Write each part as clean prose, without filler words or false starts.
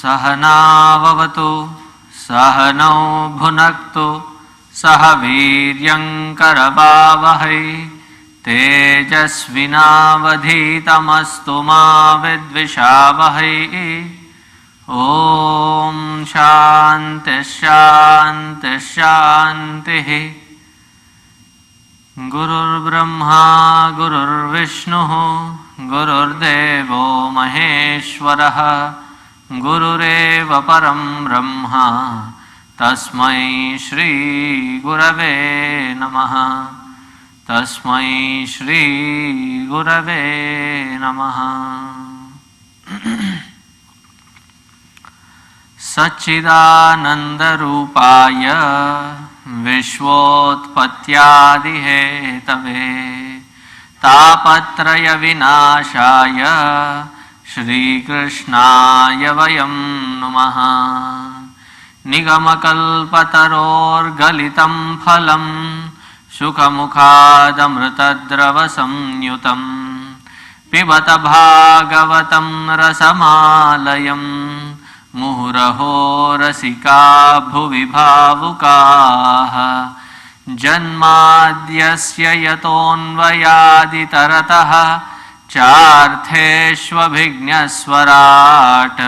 सहनाववतु सहनौ भुनक्तु सह वीर्यङ्करवावहै तेजस्विनावधीतमस्तु मा विद्विषावहै। ॐ शान्ति शान्ति शान्तिः। गुरुर्ब्रह्मा गुरुर्विष्णुः गुरुर्देवो महेश्वरः गुरुरेव परं ब्रह्म तस्मै श्री गुरवे नमः। तस्मै श्री गुरवे नमः। सच्चिदानन्दरूपाय विश्वोत्पत्त्यादिहेतवे तापत्रयविनाशाय श्रीकृष्णाय वयं नुमः। निगमकल्पतरोर्गलितं फलं शुकमुखादमृतद्रवसंयुतं पिबत भागवतं रसमालयं मुहुरहो रसिका भुवि भावुकाः। जन्माद्यस्य यतोऽन्वयादितरतः चार्थेष्वभिज्ञस्वराट्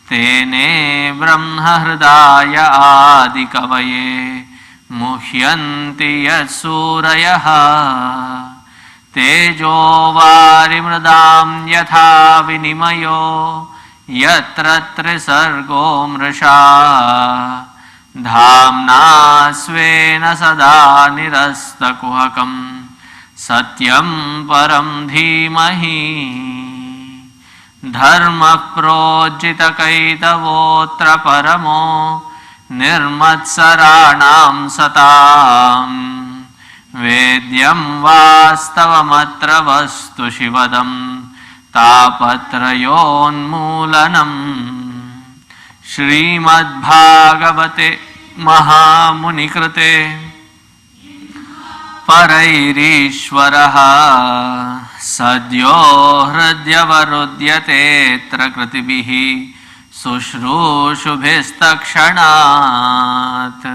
तेने ब्रह्महृदाय आदिकवये मुह्यन्ति यत्सूरयः। तेजो वारिमृदां यथा विनिमयो यत्र त्रिसर्गो मृषा धाम्ना स्वेन सदा निरस्तकुहकं सत्यं परं धीमहि। धर्मः प्रोज्झितकैतवोऽत्र परमो निर्मत्सराणां सतां वेद्यं वास्तवमत्र वस्तु शिवदं तापत्रयोन्मूलनम्। श्रीमद्भागवते महामुनिकृते परैरीश्वरः सद्यो हृद्यवरुध्यतेऽत्र कृतिभिः शुश्रूषुभिस्तक्षणात्।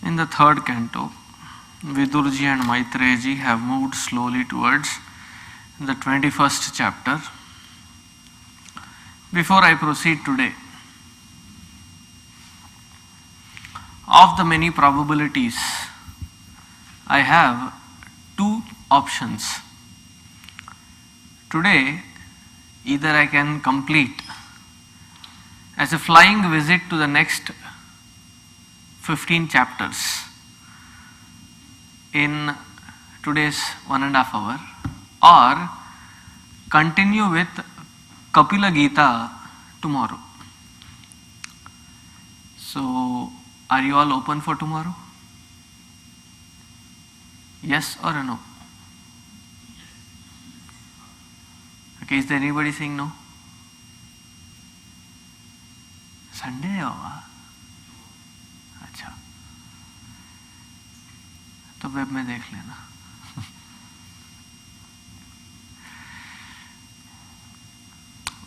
In the third canto, Vidurji and Maitreyaji have moved slowly towards the 21st chapter. Before I proceed today, of the many probabilities, I have two options. Today, either I can complete as a flying visit to the next 15 chapters in today's 1.5 hours, or continue with Kapila Gita tomorrow. So, are you all open for tomorrow? Yes or no? Okay, is there anybody saying no? Sunday है बाबा. अच्छा, तो web में देख लेना.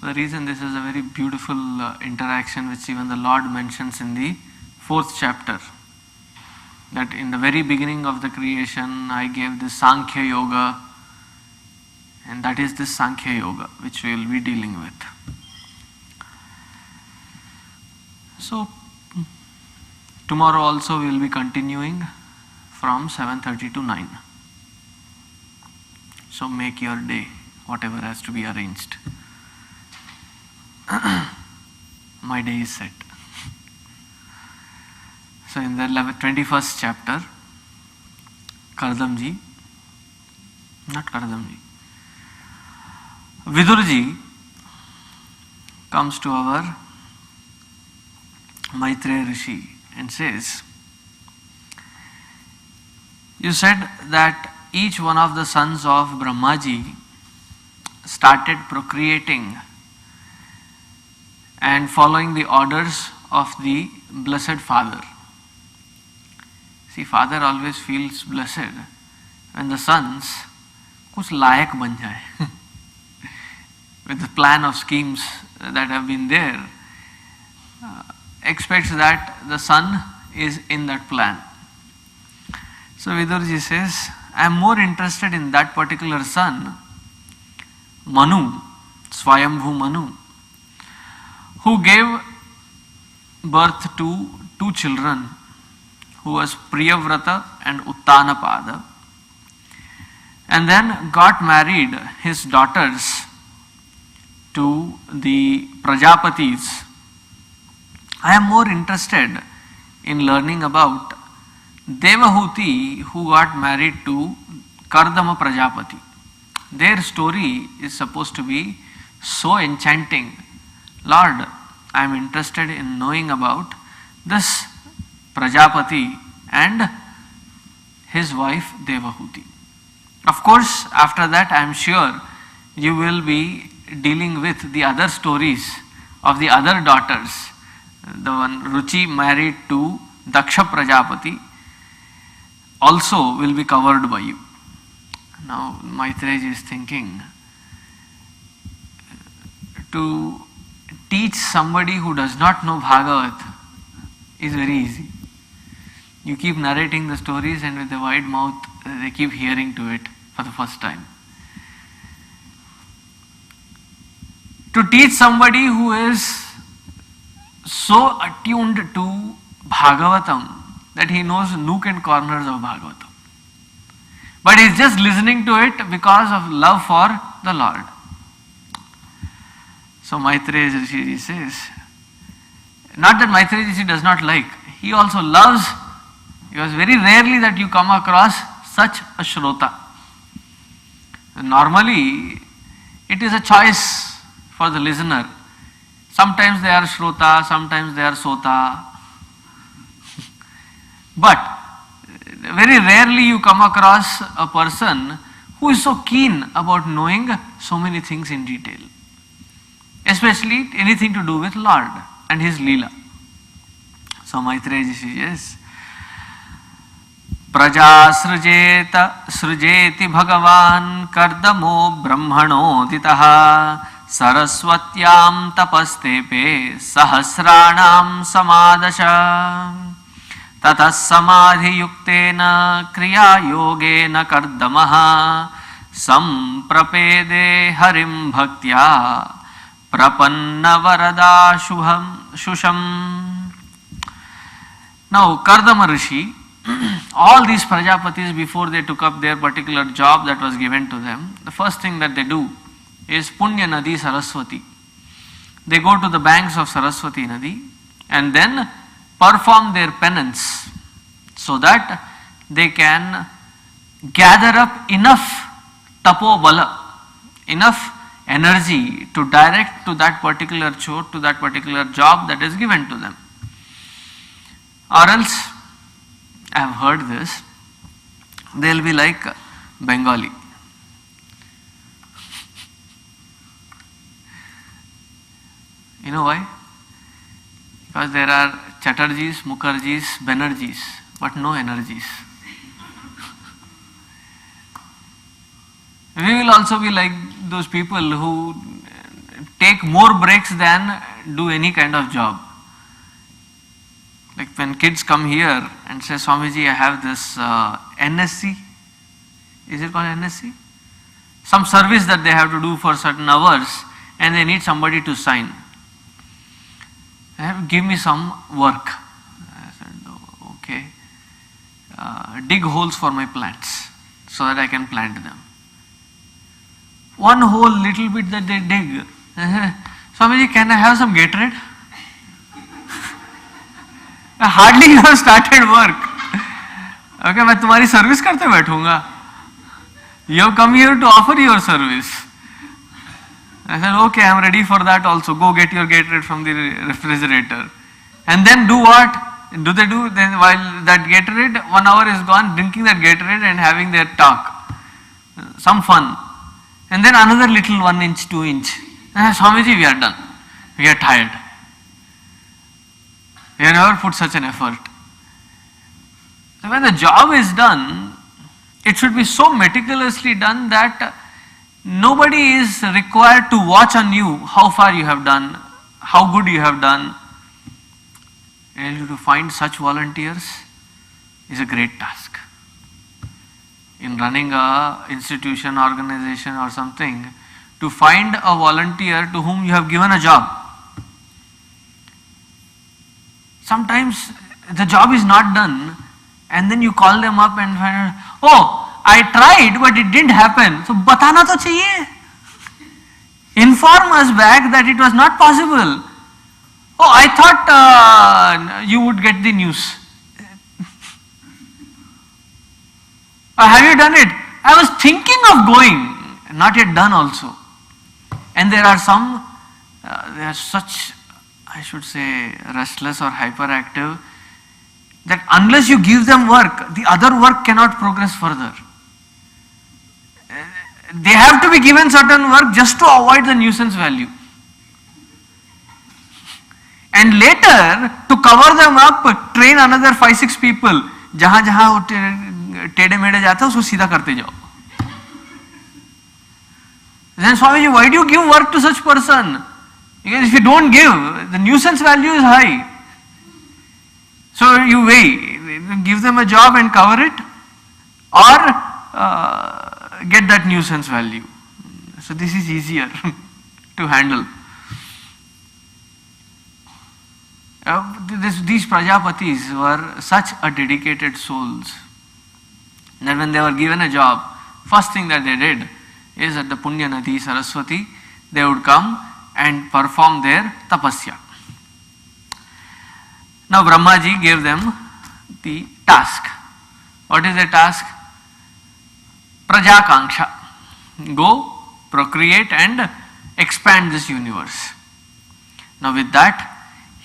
The reason this is a very beautiful interaction which even the Lord mentions in the 4th chapter, that in the very beginning of the creation I gave this Sankhya Yoga, and that is this Sankhya Yoga which we will be dealing with. So tomorrow also we will be continuing from 7:30 to 9. So make your day, whatever has to be arranged. My day is set. So in the 21st chapter, Kardamji, not Kardamji, Vidurji comes to our Maitreya Rishi and says, you said that each one of the sons of Brahmaji started procreating and following the orders of the Blessed Father. See, Father always feels blessed when the sons कुछ लायक बन जाए. With the plan of schemes that have been there, expects that the son is in that plan. So Vidurji says, I am more interested in that particular son, Manu, Swayambhu Manu, who gave birth to two children, who was Priyavrata and Uttanapada, and then got married his daughters to the Prajapatis. I am more interested in learning about Devahuti, who got married to Kardama Prajapati. Their story is supposed to be so enchanting. Lord, I am interested in knowing about this Prajapati and his wife Devahuti. Of course, after that I am sure you will be dealing with the other stories of the other daughters. The one Ruchi married to Daksha Prajapati also will be covered by you. Now Maitreya is thinking, to teach somebody who does not know Bhagavat is very easy. You keep narrating the stories and with a wide mouth they keep hearing to it for the first time. To teach somebody who is so attuned to Bhagavatam that he knows nook and corners of Bhagavatam, but he is just listening to it because of love for the Lord. So Maitreya Rishi says, not that Maitreya Rishi does not like, he also loves. It was very rarely that you come across such a Shrota. Normally, it is a choice for the listener. Sometimes they are Shrota, sometimes they are Sota. But very rarely you come across a person who is so keen about knowing so many things in detail, especially anything to do with Lord and His Leela. So Maitreya says, Praja srujeti bhagavan kardamo brahmanoditaha saraswatyam tapastepe sahasranam samadasha ततः समाधियुक्तेन क्रियायोगेन कर्दमः संप्रपेदे हरिं भक्त्या प्रपन्नवरदा शुशम्. Now Kardama Rishi, all these Prajapatis, before they took up their particular job that was given to them, the first thing that they do is Punya Nadi Saraswati. They go to the banks of Saraswati Nadi and then perform their penance so that they can gather up enough tapobala, enough energy to direct to that particular chore, to that particular job that is given to them. Or else, I have heard this, they will be like Bengali. You know why? Because there are Chatterjees, Mukherjees, Banerjees, but no energies. We will also be like those people who take more breaks than do any kind of job. Like when kids come here and say, Swamiji, I have this NSC. Is it called NSC? Some service that they have to do for certain hours and they need somebody to sign. Give me some work. I said, okay. Dig holes for my plants so that I can plant them. One hole, little bit that they dig. Swamiji, can I have some Gatorade? Hardly you have started work. Okay, मैं तुम्हारी service करते बैठूंगा. You have come here to offer your service. I said, okay, I am ready for that also. Go get your Gatorade from the refrigerator. And then do what? Do they do? Then while that Gatorade, 1 hour is gone, drinking that Gatorade and having their talk. Some fun. And then another little 1 inch, 2 inch. Swamiji, we are done. We are tired. You have never put such an effort. So when the job is done, it should be so meticulously done that nobody is required to watch on you how far you have done, how good you have done. And to find such volunteers is a great task. In running a institution, organization or something, to find a volunteer to whom you have given a job. Sometimes the job is not done and then you call them up and find out, oh, I tried but it didn't happen. So batana to chahiye. Inform us back that it was not possible. Oh, I thought you would get the news. Have you done it? I was thinking of going, not yet done also. And there are some, they are such, I should say, restless or hyperactive, that unless you give them work, the other work cannot progress further. They have to be given certain work just to avoid the nuisance value. And later, to cover them up, train another 5-6 people. जहाँ जहाँ टेढ़े मेढ़े जाता है उसको सीधा करते जाओ. Then Swamiji, why do you give work to such person? Because if you don't give, the nuisance value is high. So you weigh, give them a job and cover it, or get that nuisance value. So this is easier to handle. These Prajapatis were such a dedicated souls that when they were given a job, first thing that they did is at the Punya Nadi Saraswati, they would come and perform their tapasya. Now Brahmaji gave them the task. What is the task? Prajakanksha. Go, procreate and expand this universe. Now with that,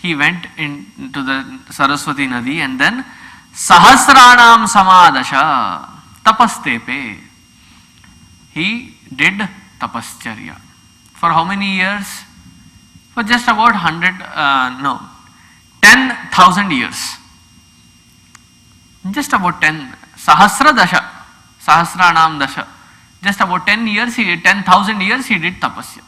he went into the Saraswati Nadi and then Sahasranam Samadasha Tapastepe. He did tapascharya. For how many years? For just about 10,000 years. Just about 10. Sahasra Dasha. Sahasranam Dasha. Just about 10,000 years he did tapasya.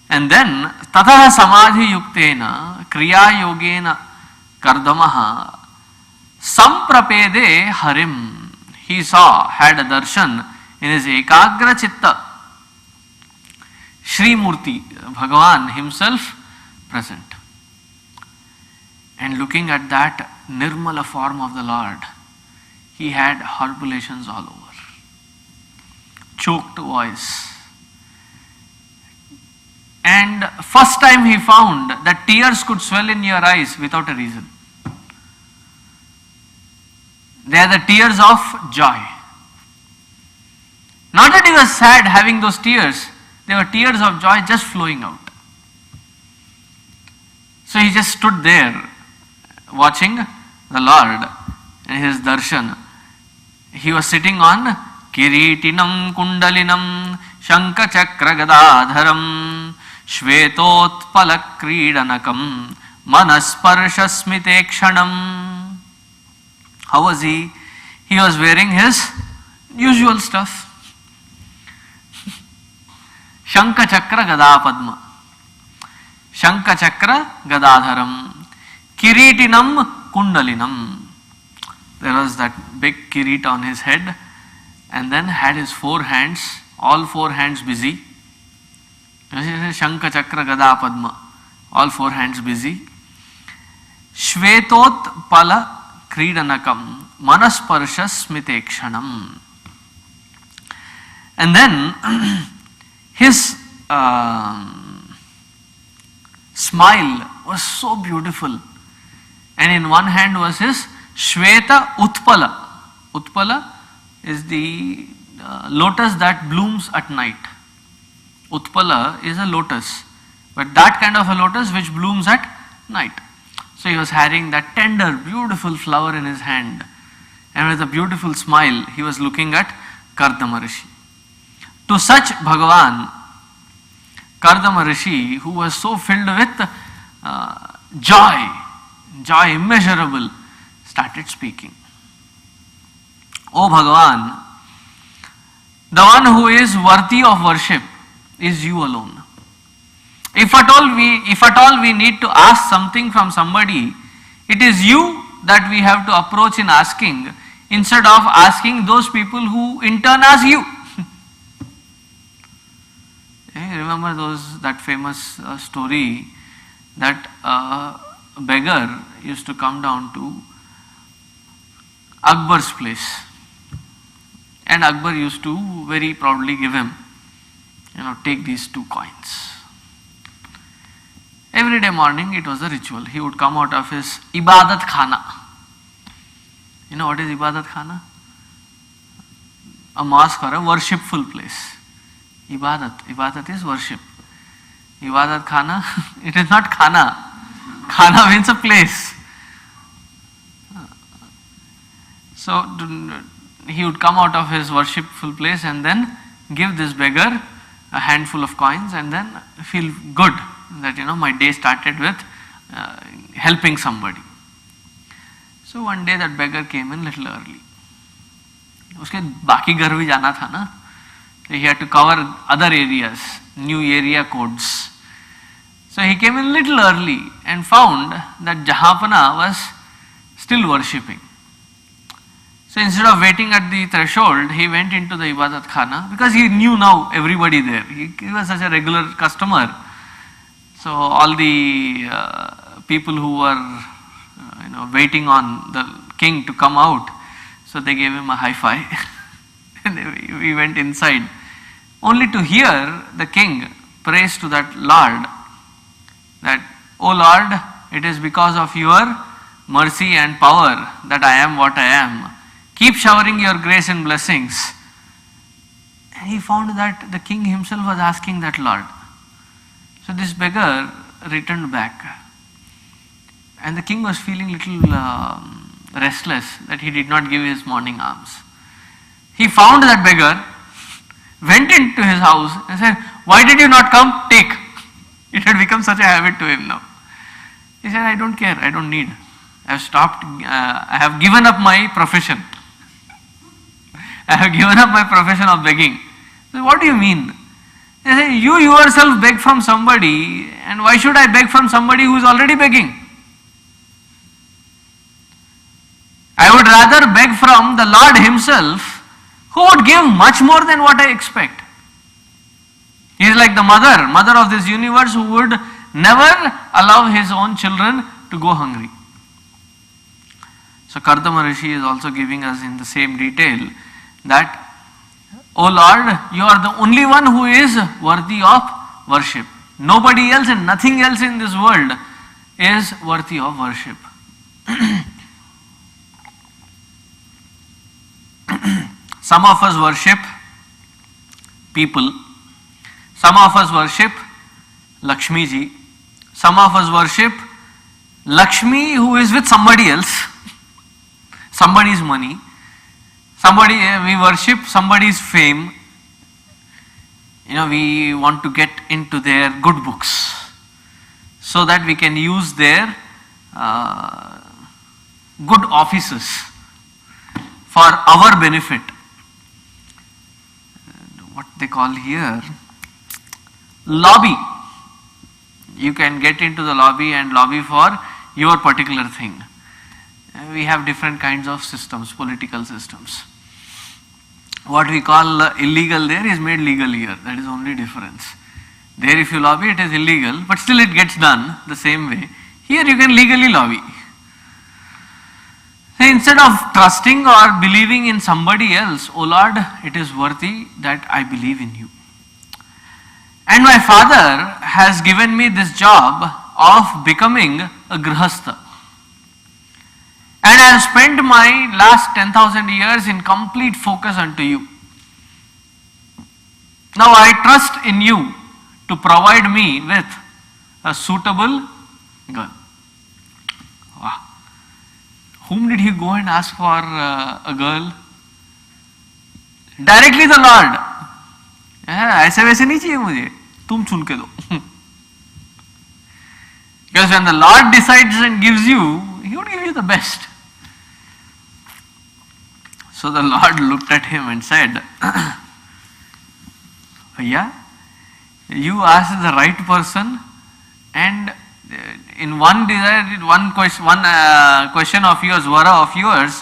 And then Tataha Samadhi Yuktena Kriya Yogena Kardamaha Samprapede Harim. He saw, had a darshan in his Ekagra Chitta. Shri Murti, Bhagavan himself present. And looking at that Nirmala form of the Lord, he had horripilations all over. Choked voice. And first time he found that tears could swell in your eyes without a reason. They are the tears of joy. Not that he was sad having those tears, they were tears of joy just flowing out. So he just stood there watching the Lord and his darshan. He was sitting on Kiritinam Kundalinam Shanka Chakra Gadadharam Shvetotpala Kridanakam Manasparsha Smitekshanam. How was he? He was wearing his usual stuff. Shanka Chakra Gada Padma. Shanka Chakra Gadadharam. Kiritinam Kundalinam. There was that big kirit on his head and then had his 4 hands, all 4 hands busy. Shanka Chakra Gada Padma. All 4 hands busy. Shvetot Pala Kridanakam Manasparsha Smitekshanam. And then his smile was so beautiful. And in one hand was his Shveta Utpala. Utpala is the lotus that blooms at night. Utpala is a lotus, but that kind of a lotus which blooms at night. So he was having that tender, beautiful flower in his hand, and with a beautiful smile, he was looking at Kardama Rishi. To such Bhagavan, Kardama Rishi, who was so filled with joy, joy immeasurable, started speaking. O Bhagavan, the one who is worthy of worship is you alone. If at all we need to ask something from somebody, it is you that we have to approach in asking, instead of asking those people who in turn ask you. Remember that famous story that a beggar used to come down to Akbar's place, and Akbar used to very proudly give him, take these 2 coins. Every day morning it was a ritual. He would come out of his Ibadat Khana. You know what is Ibadat Khana? A mosque or a worshipful place. Ibadat is worship. Ibadat Khana, it is not Khana. Khana means a place. So he would come out of his worshipful place and then give this beggar a handful of coins and then feel good that my day started with helping somebody. So one day that beggar came in little early. उसके बाकी घर भी जाना था ना, he had to cover other areas, new area codes. So he came in little early and found that Jahapana was still worshipping. So instead of waiting at the threshold, he went into the Ibadat Khana because he knew now everybody there. He was such a regular customer. So all the people who were waiting on the king to come out, so they gave him a high five. And we went inside, only to hear the king praise to that Lord, that, "O Lord, it is because of your mercy and power that I am what I am. Keep showering your grace and blessings." And he found that the king himself was asking that Lord. So this beggar returned back. And the king was feeling little restless that he did not give his morning alms. He found that beggar, went into his house and said, "Why did you not come? Take." It had become such a habit to him now. He said, "I don't care, I don't need. I have stopped, I have given up my profession. I have given up my profession of begging." So what do you mean? They say, "You yourself beg from somebody, and why should I beg from somebody who is already begging? I would rather beg from the Lord himself, who would give much more than what I expect." He is like the mother of this universe, who would never allow his own children to go hungry. So Kardama Rishi is also giving us in the same detail that, "O Lord, you are the only one who is worthy of worship. Nobody else and nothing else in this world is worthy of worship." Some of us worship people, some of us worship Lakshmi ji, some of us worship Lakshmi who is with somebody else, somebody's money, we worship somebody's fame. We want to get into their good books so that we can use their good offices for our benefit. What they call here, lobby. You can get into the lobby and lobby for your particular thing. We have different kinds of systems, political systems. What we call illegal there is made legal here. That is only difference. There if you lobby, it is illegal, but still it gets done the same way. Here you can legally lobby. So instead of trusting or believing in somebody else, "O Lord, it is worthy that I believe in you. And my father has given me this job of becoming a grihastha. And I have spent my last 10,000 years in complete focus unto you. Now I trust in you to provide me with a suitable girl." Wow. Whom did he go and ask for a girl? Directly the Lord. ऐसे वैसे नहीं चाहिए मुझे, तुम चुन के दो. Because when the Lord decides and gives you, He would give you the best. So the Lord looked at him and said, Bhaiya, you asked the right person, and in one desire, one question of yours, vara of yours,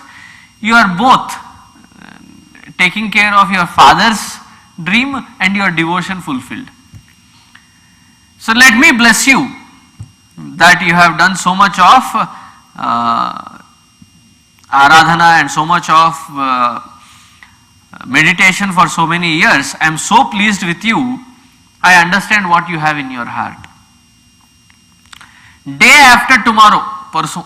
you are both taking care of your father's dream and your devotion fulfilled. So let me bless you that you have done so much of aradhana and so much of meditation for so many years. I am so pleased with you. I understand what you have in your heart. Day after tomorrow, parso,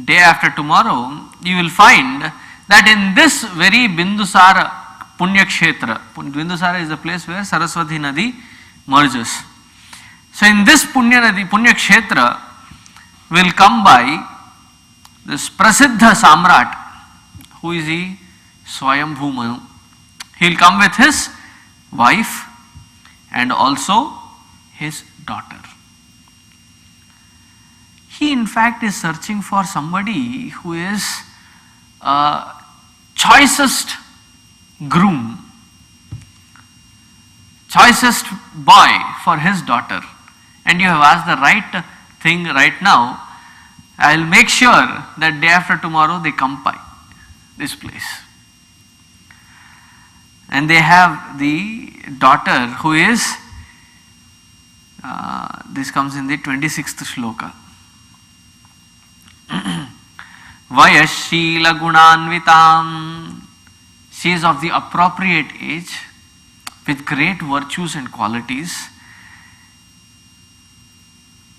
day after tomorrow, you will find that in this very Bindusara Punya Kshetra, Bindusara is the place where Saraswati Nadi merges. So in this Punya Kshetra will come by this Prasiddha Samrat. Who is he? Swayambhu Manu. He will come with his wife and also his daughter. He in fact is searching for somebody who is choicest groom, choicest boy for his daughter. And you have asked the right thing right now. I will make sure that day after tomorrow they come by this place. And they have the daughter who is, this comes in the 26th shloka. Vayashila gunanvitam. She is of the appropriate age with great virtues and qualities.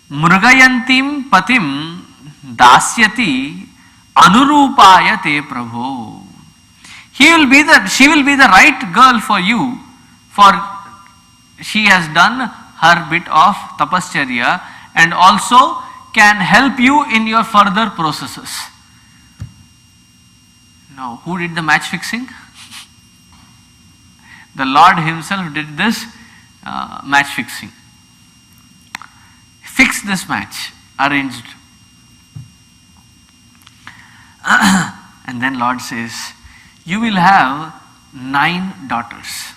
Mrugayantim patim dasyati anurupaya te prabho. She will be the right girl for you, for she has done her bit of tapascharya and also can help you in your further processes. Now, who did the match fixing? The Lord himself did this match fixing. Fixed this match, arranged. And then Lord says, you will have 9 daughters.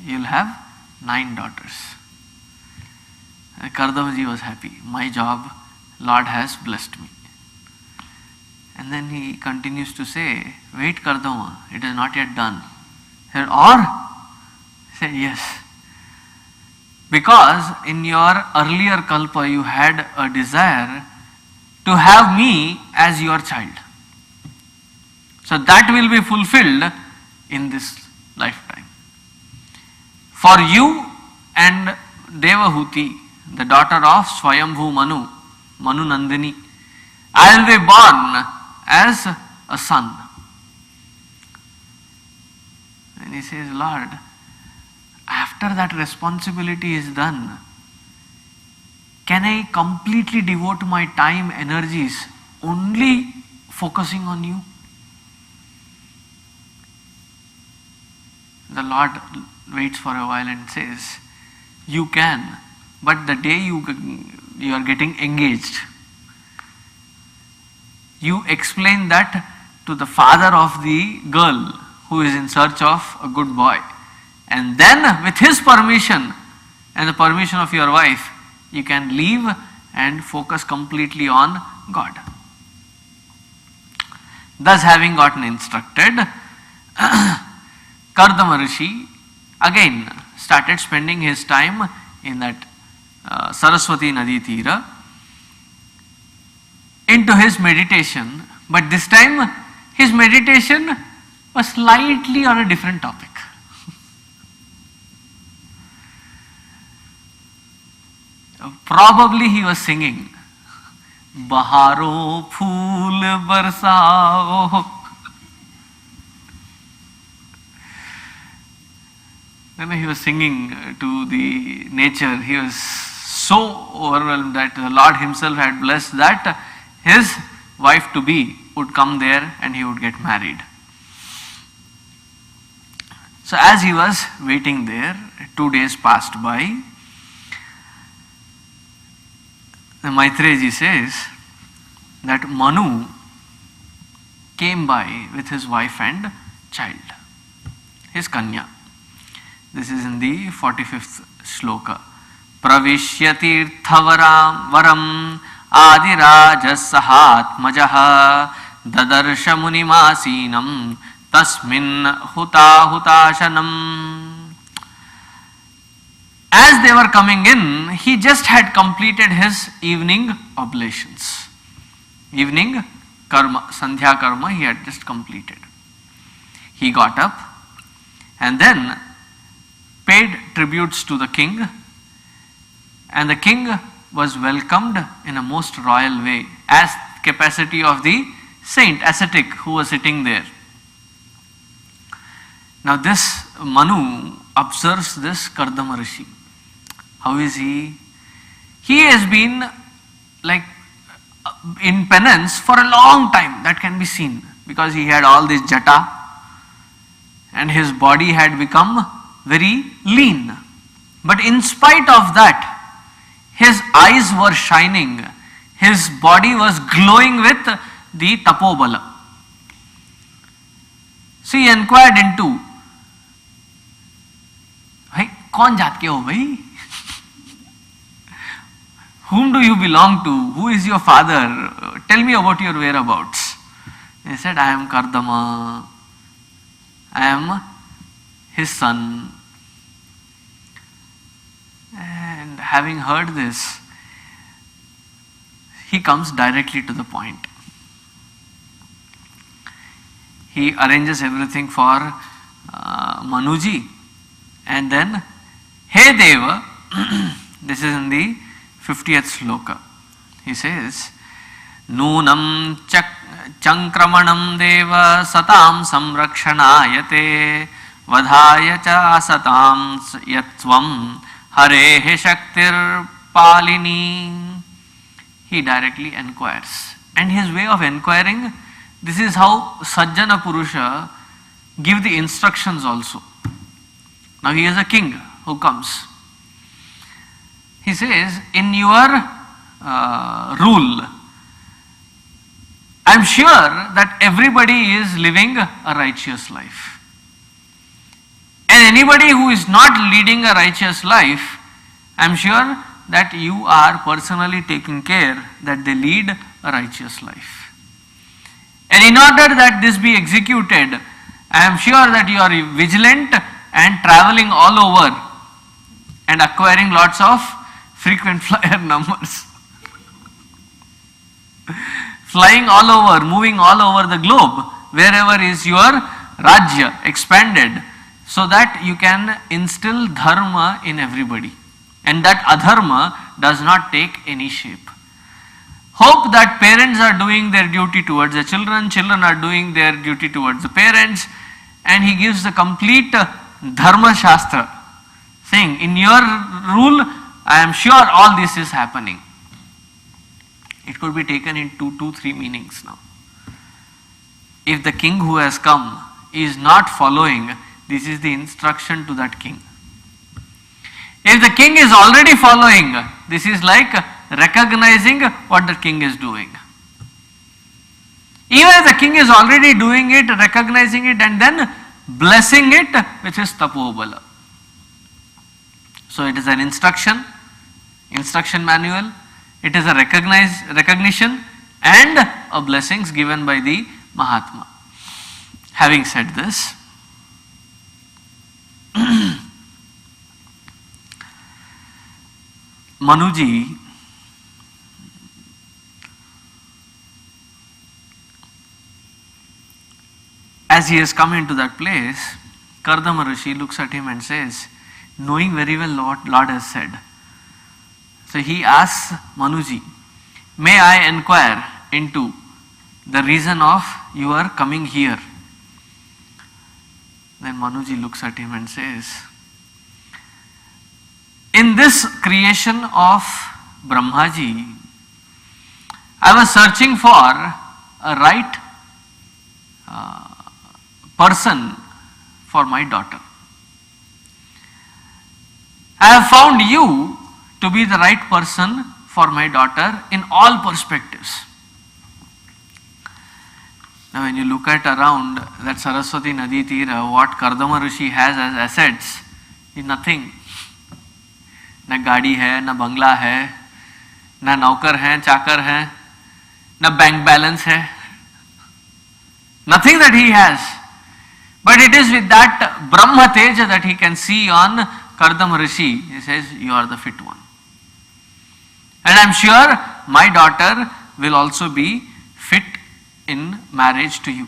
You will have 9 daughters. Kardamaji was happy. My job, Lord has blessed me. And then he continues to say, wait Kardama, it is not yet done. He said, or? He said, yes. Because in your earlier kalpa you had a desire to have me as your child. So that will be fulfilled in this lifetime. For you and Devahuti, the daughter of Swayambhu Manu, Manu Nandini, I will be born as a son. And he says, Lord, after that responsibility is done, can I completely devote my time, energies only focusing on you? The Lord waits for a while and says, you can, but the day you are getting engaged, you explain that to the father of the girl who is in search of a good boy. And then with his permission and the permission of your wife, you can leave and focus completely on God. Thus having gotten instructed, Kardama Rishi again started spending his time in that Saraswati Nadi Tira into his meditation, but this time his meditation was slightly on a different topic. Probably he was singing, Baharo Phool Barsao. When he was singing to the nature, he was so overwhelmed that the Lord himself had blessed that his wife to be would come there and he would get married. So as he was waiting there, 2 days passed by, the Maitreya says that Manu came by with his wife and child, his Kanya. This is in the 45th shloka. Pravishya tirthavaram varam adirajas sahatmajaha dadarsha munimasinam tasmin hutashanam. As they were coming in, he just had completed his evening oblations. Evening karma, sandhya karma he had just completed. He got up and then paid tributes to the king, and the king was welcomed in a most royal way as capacity of the saint ascetic who was sitting there. Now this Manu observes this Kardama Rishi. How is he? He has been like in penance for a long time, that can be seen, because he had all this jata and his body had become very lean. But in spite of that, his eyes were shining, his body was glowing with the tapobala. So he inquired into, "Hey, kaun jaat ke ho bhai? Whom do you belong to? Who is your father? Tell me about your whereabouts." He said, "I am Kardama. I am his son." And having heard this, he comes directly to the point. He arranges everything for Manuji, and then, "Hey Deva," this is in the 50th shloka. He says, "Nunam chankramanam deva satam samrakshanayate vadhaya cha satam yatvam harehe shaktir palini." He directly inquires, and his way of inquiring, this is how Sajjana Purusha give the instructions also. Now he is a king who comes. He says, "In your rule, I am sure that everybody is living a righteous life. And anybody who is not leading a righteous life, I am sure that you are personally taking care that they lead a righteous life. And in order that this be executed, I am sure that you are vigilant and traveling all over and acquiring lots of frequent flyer numbers. Flying all over, moving all over the globe, wherever is your Rajya expanded, so that you can instill dharma in everybody. And that adharma does not take any shape. Hope that parents are doing their duty towards the children, children are doing their duty towards the parents." And he gives the complete dharma shastra, saying, "In your rule, I am sure all this is happening." It could be taken in two, three meanings now. If the king who has come is not following, this is the instruction to that king. If the king is already following, this is like recognizing what the king is doing. Even if the king is already doing it, recognizing it, and then blessing it with his tapobala. So it is an instruction manual, it is a recognition and a blessings given by the Mahatma. Having said this, Manuji as he has come into that place, Kardama Rishi looks at him and says, knowing very well what Lord has said. So he asks Manuji, "May I inquire into the reason of your coming here?" Then Manuji looks at him and says, "In this creation of Brahmaji, I was searching for a right person for my daughter. I have found you to be the right person for my daughter in all perspectives. Now when you look at around that Saraswati Nadi Tira, what Kardama Rishi has as assets is nothing. ना गाड़ी है, ना बंगला है, ना नौकर है, चाकर है, ना बैंक बैलेंस है. Nothing that he has. But it is with that Brahma Teja that he can see on Kardama Rishi. He says, you are the fit one. And I am sure my daughter will also be fit in marriage to you.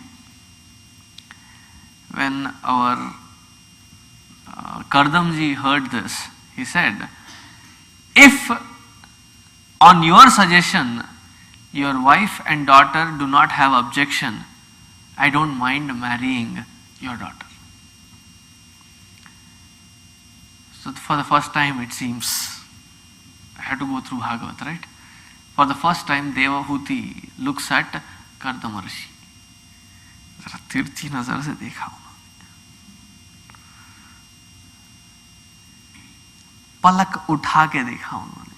When our Kardamji heard this, he said, if on your suggestion your wife and daughter do not have objection, I don't mind marrying your daughter. So for the first time it seems, I had to go through Bhagavat, right? For the first time Devahuti looks at Kardama Rishi. जरा तिरछी नजर से देखा उन्होंने, पलक उठा के देखा उन्होंने.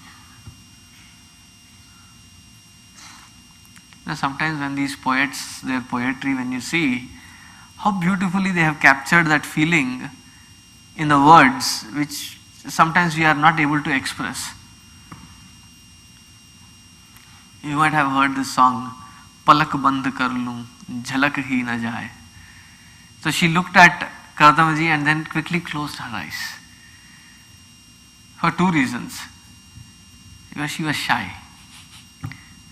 Sometimes when these poets, their poetry, when you see how beautifully they have captured that feeling in the words which sometimes we are not able to express. You might have heard this song, Palak band kar loon, jhalak hi na jaye. So she looked at Kardamaji and then quickly closed her eyes. For two reasons. Because she was shy.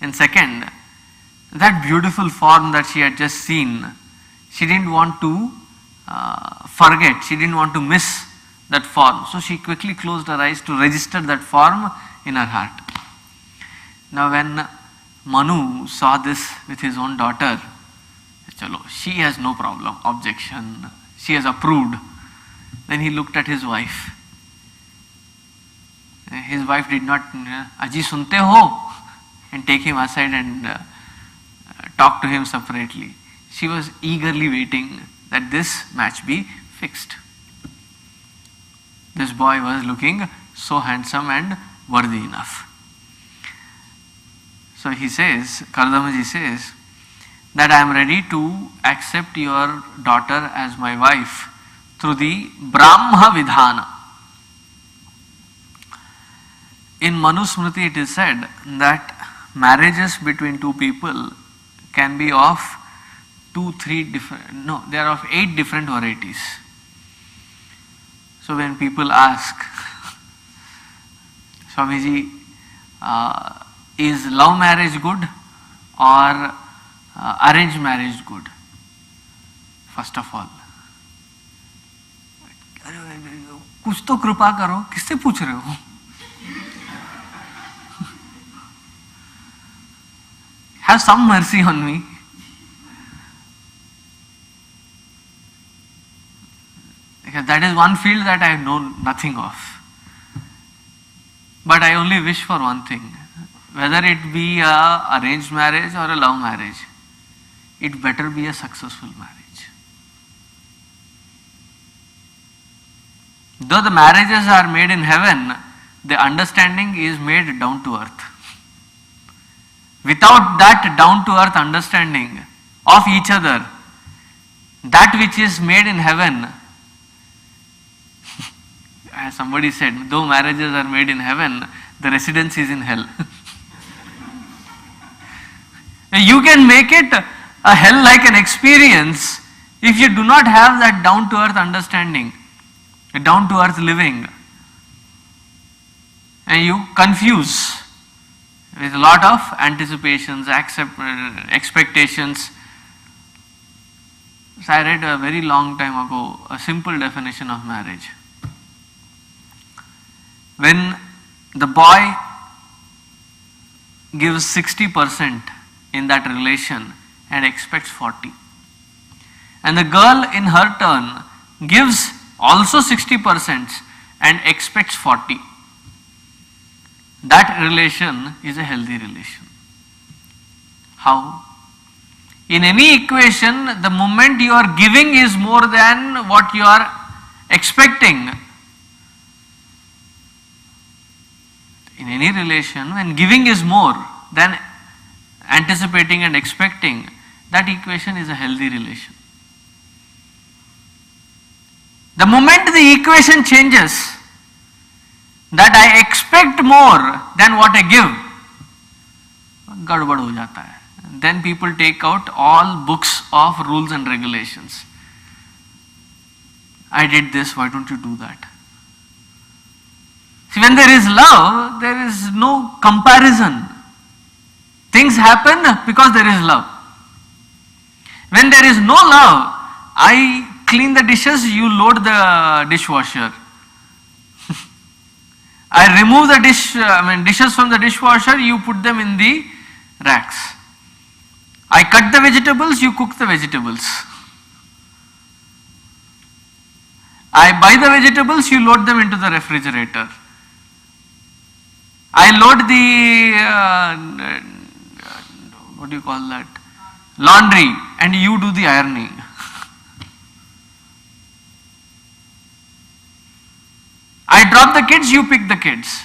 And second, that beautiful form that she had just seen, she didn't want to forget, she didn't want to miss that form. So she quickly closed her eyes to register that form in her heart. Now when Manu saw this with his own daughter, chalo, she has no problem, objection, she has approved. Then he looked at his wife. His wife did not, Aji sunte ho, and take him aside and talk to him separately. She was eagerly waiting that this match be fixed. This boy was looking so handsome and worthy enough. So he says, Kardamaji says, that I am ready to accept your daughter as my wife through the Brahma Vidhana. In Manusmriti it is said that marriages between two people can be of they are of 8 different varieties. So when people ask, Swamiji, is love marriage good or arranged marriage good? First of all, कुछ तो कृपा करो, किससे पूछ रहे हो? Have some mercy on me. Because that is one field that I know nothing of. But I only wish for one thing. Whether it be a arranged marriage or a love marriage, it better be a successful marriage. Though the marriages are made in heaven, the understanding is made down to earth. Without that down to earth understanding of each other, that which is made in heaven, as somebody said, though marriages are made in heaven, the residence is in hell. You can make it a hell like an experience if you do not have that down to earth understanding, down to earth living, and you confuse with a lot of anticipations, expectations. So I read a very long time ago a simple definition of marriage. When the boy gives 60% in that relation and expects 40, and the girl in her turn gives also 60% and expects 40, that relation is a healthy relation. How? In any equation, the moment you are giving is more than what you are expecting, in any relation, when giving is more than anticipating and expecting, that equation is a healthy relation. The moment the equation changes, that I expect more than what I give, गड़बड़ हो जाता है. Then people take out all books of rules and regulations. I did this, why don't you do that? See, when there is love, there is no comparison. Things happen because there is love. When there is no love, I clean the dishes, you load the dishwasher. I remove the dishes from the dishwasher, you put them in the racks. I cut the vegetables, you cook the vegetables. I buy the vegetables, you load them into the refrigerator. I load the, what do you call that, laundry, and you do the ironing. I drop the kids, you pick the kids.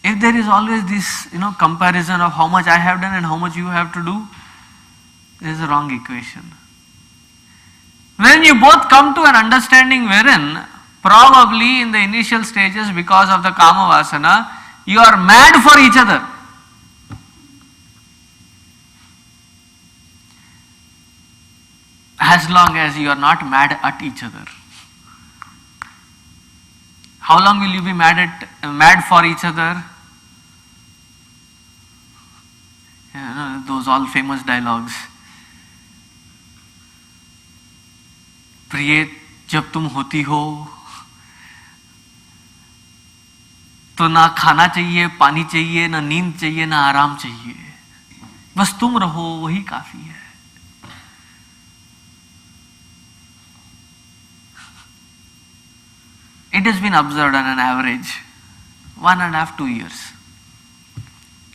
If there is always this, comparison of how much I have done and how much you have to do, there is a wrong equation. When you both come to an understanding wherein, probably in the initial stages because of the Kama Vasana, you are mad for each other. As long as you are not mad at each other. How long will you be mad for each other? Those all famous dialogues. प्रिय जब तुम होती हो तो ना खाना चाहिए, पानी चाहिए, ना नींद चाहिए, ना आराम चाहिए, बस तुम रहो वही काफी है. It has been observed on an average 1.5 to 2 years.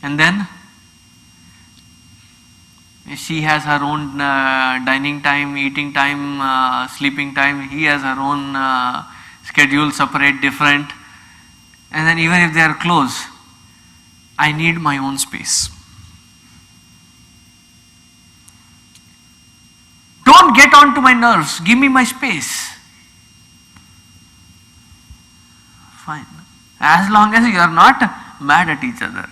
And then she has her own dining time, eating time, sleeping time. He has her own schedule, separate, different. And then even if they are close, I need my own space. Don't get onto my nerves. Give me my space. Fine. As long as you are not mad at each other.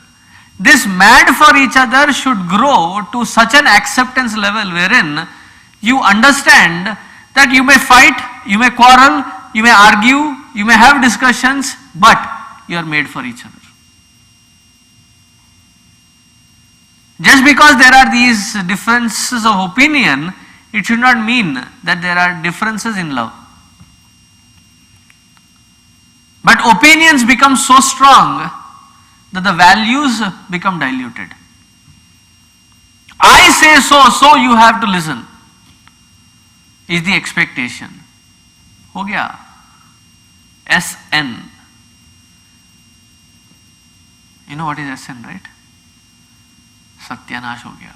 This mad for each other should grow to such an acceptance level wherein you understand that you may fight, you may quarrel, you may argue, you may have discussions, but you are made for each other. Just because there are these differences of opinion, it should not mean that there are differences in love. But opinions become so strong that the values become diluted. I say so you have to listen, is the expectation. हो गया SN. You know what is SN, right? सत्यानाश हो गया.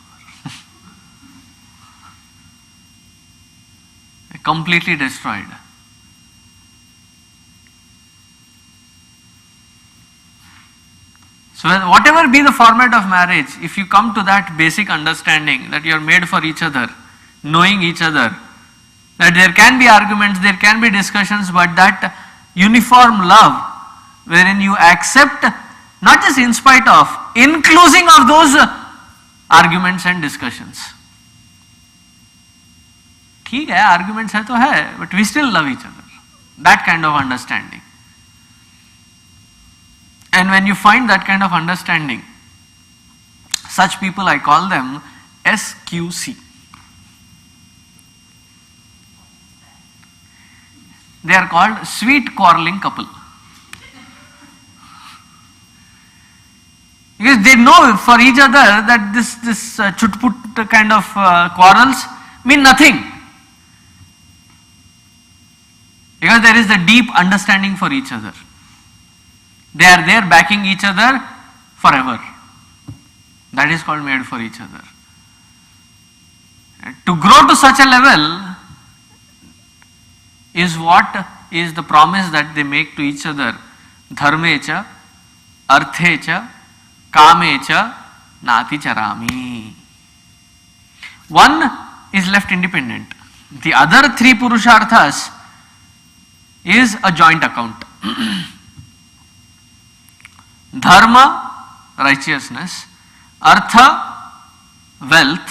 Completely destroyed. So whatever be the format of marriage, if you come to that basic understanding that you are made for each other, knowing each other, that there can be arguments, there can be discussions, but that uniform love wherein you accept, not just in spite of, including of those arguments and discussions. ठीक है, arguments है तो है, but we still love each other. That kind of understanding. And when you find that kind of understanding, such people, I call them SQC. They are called sweet quarreling couple. Because they know for each other that this chutput kind of quarrels mean nothing. Because there is a deep understanding for each other. They are there backing each other forever. That is called made for each other. To grow to such a level is what is the promise that they make to each other धर्मे च अर्थे च कामे च नातिचरामि. One is left independent. The other three purusharthas is a joint account. Dharma, righteousness, artha, wealth,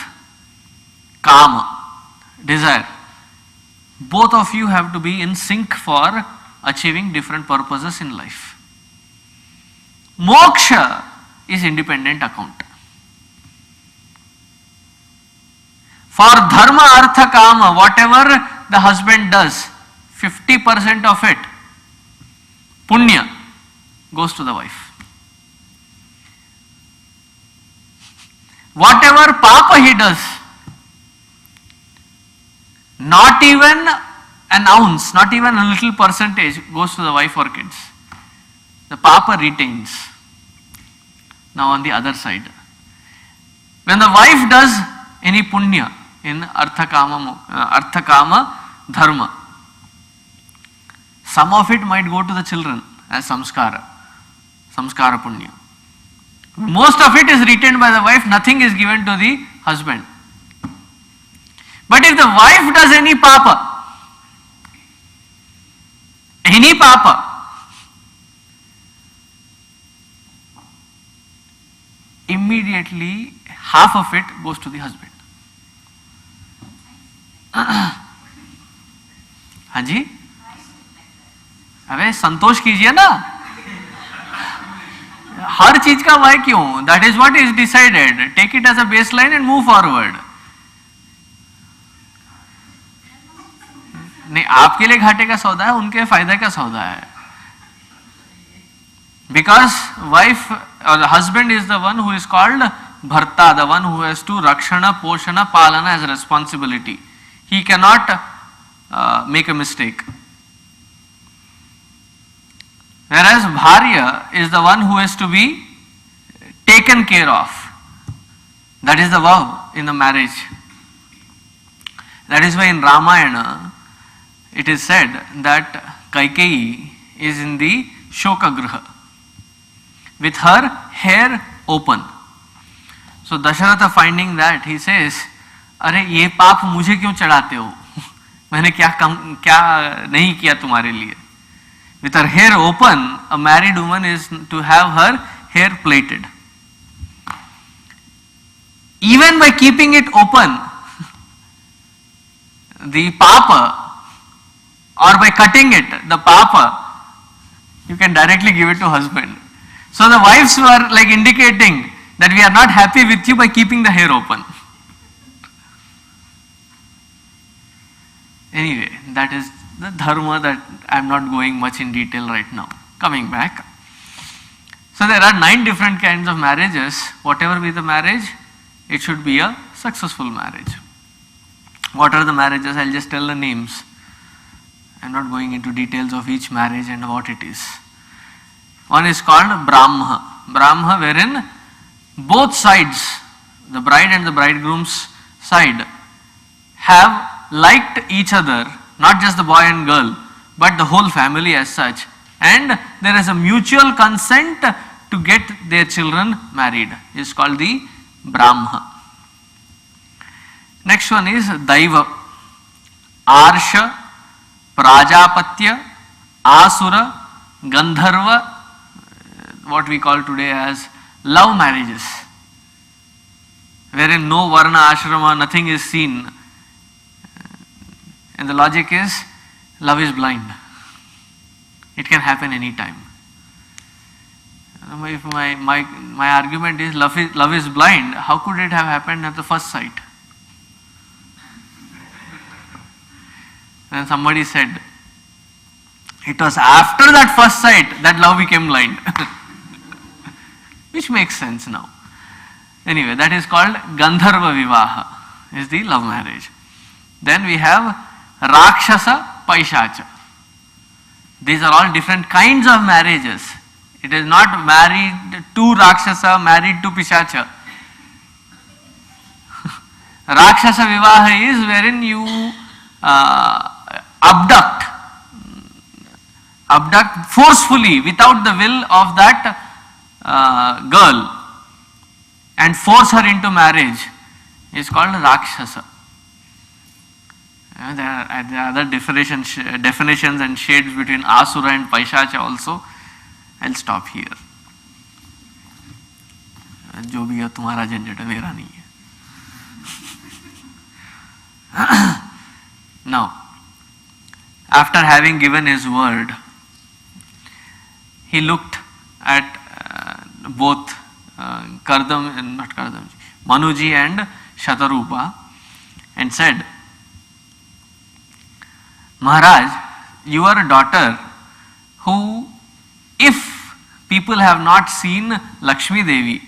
kama, desire. Both of you have to be in sync for achieving different purposes in life. Moksha is independent account. For dharma, artha, kama, whatever the husband does, 50% of it, punya, goes to the wife. Whatever papa he does, not even an ounce, not even a little percentage goes to the wife or kids. The papa retains. Now on the other side, when the wife does any punya in artha kama dharma, some of it might go to the children as samskara punya. Most of it is retained by the wife, nothing is given to the husband. But if the wife does any papa, immediately half of it goes to the husband. हाँ जी, अबे संतोष कीजिए ना, हर चीज का why क्यों? That is what is decided. Take it as a base line and move forward. नहीं, आपके लिए घाटे का सौदा है, उनके फायदे का सौदा है. बिकॉज वाइफ और husband is the one who is called bharta, the one who has to rakshan poshan palan as responsibility. He can not make a mistake. Whereas Bharya is the one who has to be taken care of. That is the vow in the marriage. That is why in Ramayana it is said that Kaikeyi is in the Shokagriha with her hair open. So Dasharatha, finding that, he says, अरे ये पाप मुझे क्यों चढ़ाते हो? मैंने क्या नहीं किया तुम्हारे लिए? With her hair open, a married woman is to have her hair plaited. Even by keeping it open, the papa, or by cutting it, the papa, you can directly give it to husband. So the wives were like indicating that we are not happy with you by keeping the hair open. Anyway, that is the dharma that I am not going much in detail right now. Coming back. So there are 9 different kinds of marriages. Whatever be the marriage, it should be a successful marriage. What are the marriages? I'll just tell the names. I'm not going into details of each marriage and what it is. One is called Brahma. Brahma, wherein both sides, the bride and the bridegroom's side, have liked each other, not just the boy and girl, but the whole family as such, and there is a mutual consent to get their children married. It's called the Brahma. Next one is Daiva. Arsha, Prajapatya, Asura, Gandharva, what we call today as love marriages, wherein no Varna, Ashrama, nothing is seen. And the logic is, love is blind. It can happen anytime. If my argument is love is blind, how could it have happened at the first sight? Then somebody said, it was after that first sight that love became blind. Which makes sense now. Anyway, that is called Gandharva Vivaha, is the love marriage. Then we have Rakshasa, Paishacha. These are all different kinds of marriages. It is not married to Rakshasa, married to Pishacha. Rakshasa Vivaha is wherein you abduct abduct forcefully without the will of that girl and force her into marriage is called Rakshasa. There are other definitions and shades between Asura and Paishacha also. I'll stop here. जो भी है तुम्हारा झंझट है, मेरा नहीं है. Now, after having given his word, he looked at both Manuji and Shatarupa and said, Maharaj, your daughter, who, if people have not seen Lakshmi Devi,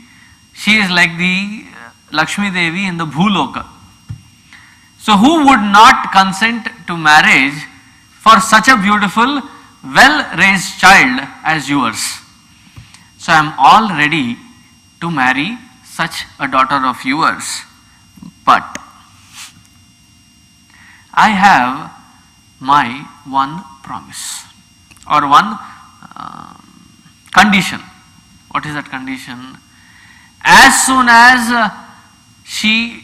she is like the Lakshmi Devi in the Bhuloka. So who would not consent to marriage for such a beautiful, well-raised child as yours? So I am all ready to marry such a daughter of yours, but I have my one promise or one condition. What is that condition? As soon as she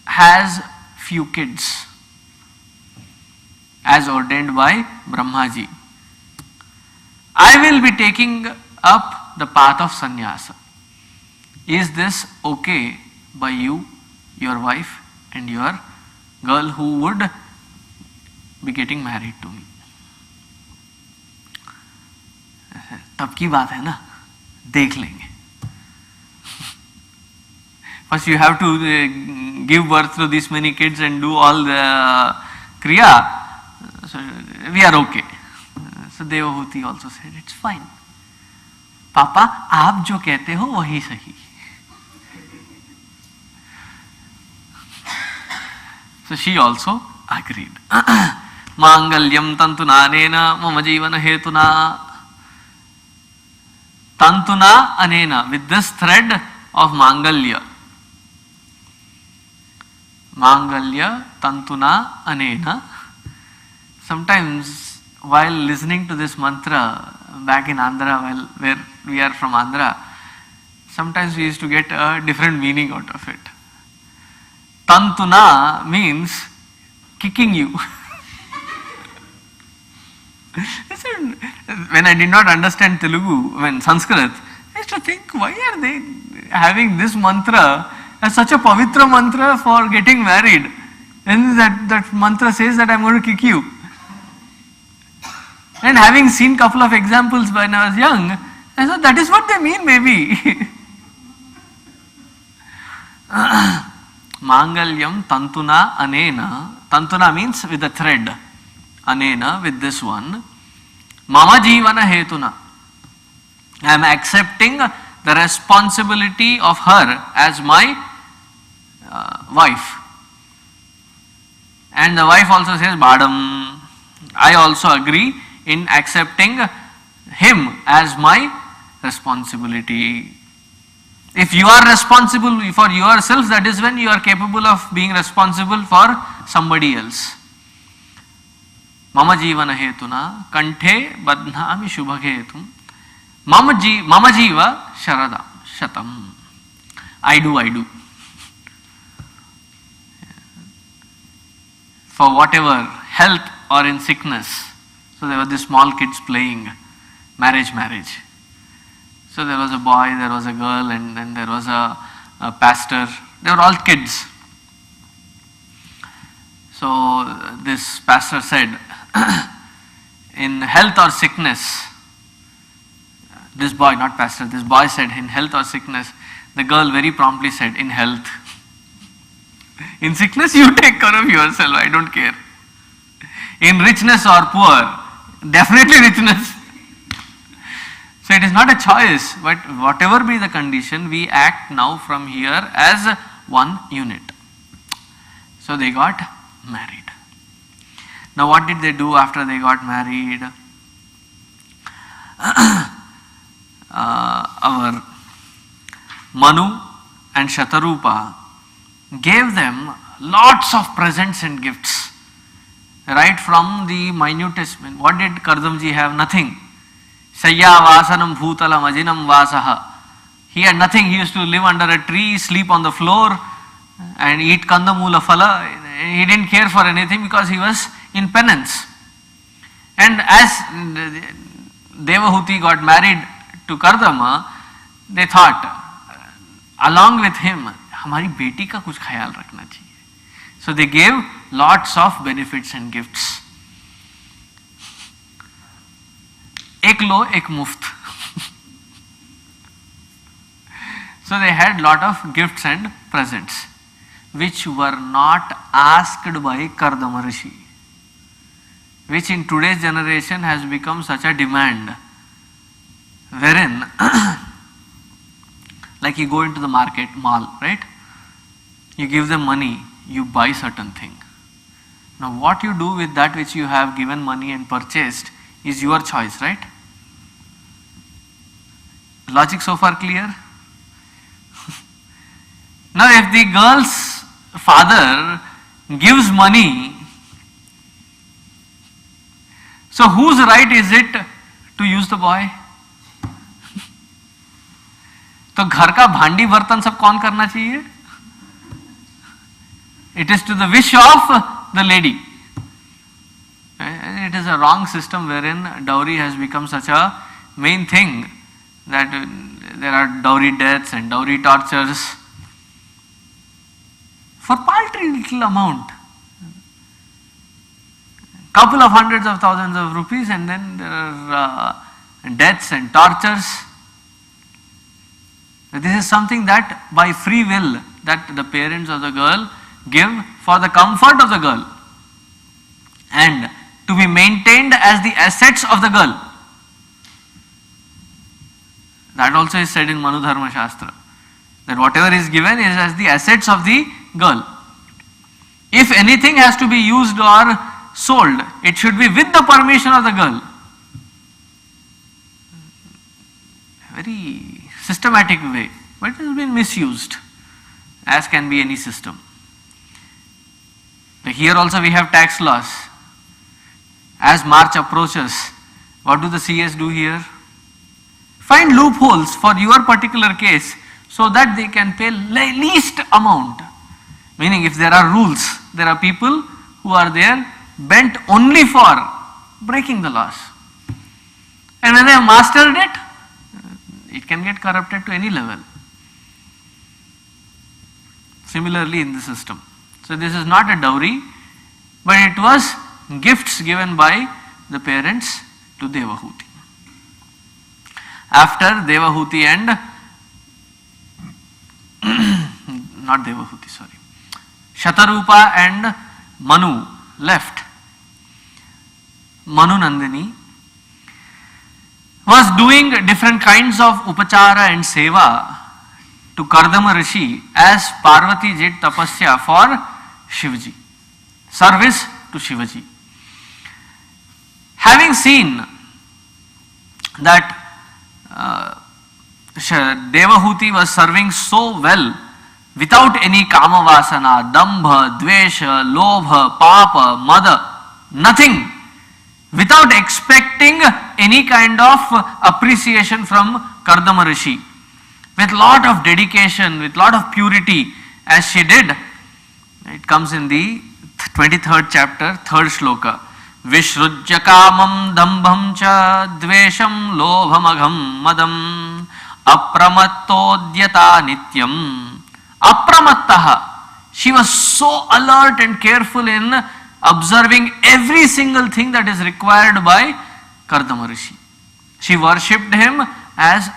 has few kids, as ordained by Brahmaji, I will be taking up the path of sannyasa. Is this okay by you, your wife, and your girl who would be getting married to me? तब की बात है ना, देख लेंगे. First you have to give birth to this many kids and do all the kriya. So we are okay. So Devahuti also said, it's fine. पापा आप जो कहते हो वही सही. So she also agreed. Mangalyam tantuna anena mama jivana hetuna. Tantuna anena, with this thread of Mangalya. Mangalya tantuna anena. Sometimes while listening to this mantra back in Andhra, where we are from Andhra, sometimes we used to get a different meaning out of it. Tantuna means kicking you. When I did not understand Telugu, Sanskrit, I used to think, why are they having this mantra as such a pavitra mantra for getting married? And that mantra says that I am going to kick you. And having seen couple of examples when I was young, I thought that is what they mean maybe. Mangalyam tantuna anena. Tantuna means with a thread. Anena, with this one. Mama jivana hetuna. I am accepting the responsibility of her as my wife. And the wife also says, Badam, I also agree in accepting him as my responsibility. If you are responsible for yourself, that is when you are capable of being responsible for somebody else. Mama jivana hetuna kanthe badhnami shubhaketum mama jiva sharadam shatam. I do. For whatever, health or in sickness. So there were these small kids playing marriage. So there was a boy, there was a girl, and then there was a pastor. They were all kids. So this pastor said, in health or sickness, this boy, not pastor, this boy said, in health or sickness. The girl very promptly said, in health. In sickness, you take care of yourself, I don't care. In richness or poor, definitely richness. So it is not a choice, but whatever be the condition, we act now from here as one unit. So they got married. Now what did they do after they got married? Our Manu and Shatarupa gave them lots of presents and gifts. Right from the minutest, what did Kardamji have? Nothing. Shayya vasanam bhutalam ajinam vasaha. He had nothing. He used to live under a tree, sleep on the floor, and eat kandamula phala. He didn't care for anything because he was in penance. And as Devahuti got married to Kardama, they thought, along with him, हमारी बेटी का कुछ ख्याल रखना चाहिए. So they gave lots of benefits and gifts. एक लो एक मुफ्त. So they had lot of gifts and presents which were not asked by Kardama Rishi, which in today's generation has become such a demand, wherein like you go into the market, mall, right? You give them money, you buy certain thing. Now what you do with that which you have given money and purchased is your choice, right? Logic so far clear? Now if the girl's father gives money, so whose right is it to use the boy? तो घर का भांडी बर्तन सब कौन करना चाहिए? It is to the wish of the lady. It is a wrong system wherein dowry has become such a main thing that there are dowry deaths and dowry tortures for paltry little amount. Couple of hundreds of thousands of rupees, and then there are deaths and tortures. This is something that by free will that the parents of the girl give for the comfort of the girl and to be maintained as the assets of the girl. That also is said in Manu Dharma Shastra, that whatever is given is as the assets of the girl. If anything has to be used or sold, it should be with the permission of the girl. Very systematic way, but it has been misused, as can be any system. Here also we have tax laws. As March approaches, what do the CS do here? Find loopholes for your particular case so that they can pay least amount. Meaning if there are rules, there are people who are there bent only for breaking the laws. And when they have mastered it, it can get corrupted to any level. Similarly in the system. So this is not a dowry, but it was gifts given by the parents to Devahuti. After Devahuti and not Devahuti, sorry, Shatarupa and Manu left, Manu Nandini was doing different kinds of upachara and seva to Kardama Rishi as Parvati did tapasya for Shivaji, service to Shivaji. Having seen that Devahuti was serving so well without any kama vasana, dambha, dvesha, lobha, papa, mada, nothing, without expecting any kind of appreciation from Kardama Rishi, with lot of dedication, with lot of purity, as she did. It comes in the 23rd chapter, 3rd shloka. Vishrujya kamam dambham cha dvesham lobhamagham madam apramattodhyata nityam. Apramattaha. She was so alert and careful in observing every single thing that is required by Kardama Rishi. She worshipped him as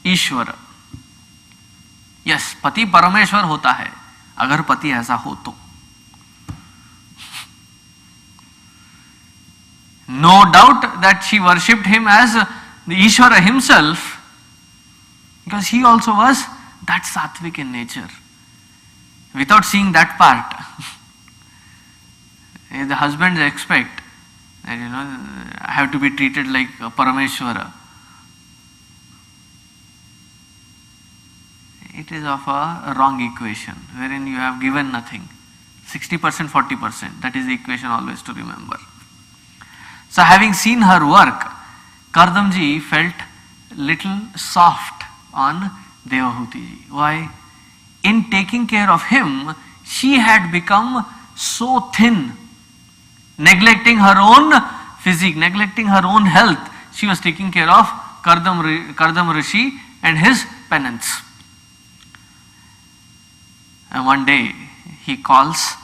Ishvara. Yes, पति परमेश्वर होता है अगर पति ऐसा हो तो. No doubt that she worshipped him as the Ishvara himself, because he also was that sattvic in nature. Without seeing that part, the husbands expect that, I have to be treated like a Parameshwara. It is of a wrong equation, wherein you have given nothing. 60%, 40%. That is the equation always to remember. So having seen her work, Kardamji felt little soft on Devahuti ji. Why? In taking care of him, she had become so thin, neglecting her own physique, neglecting her own health. She was taking care of Kardam Rishi and his penance. And one day he calls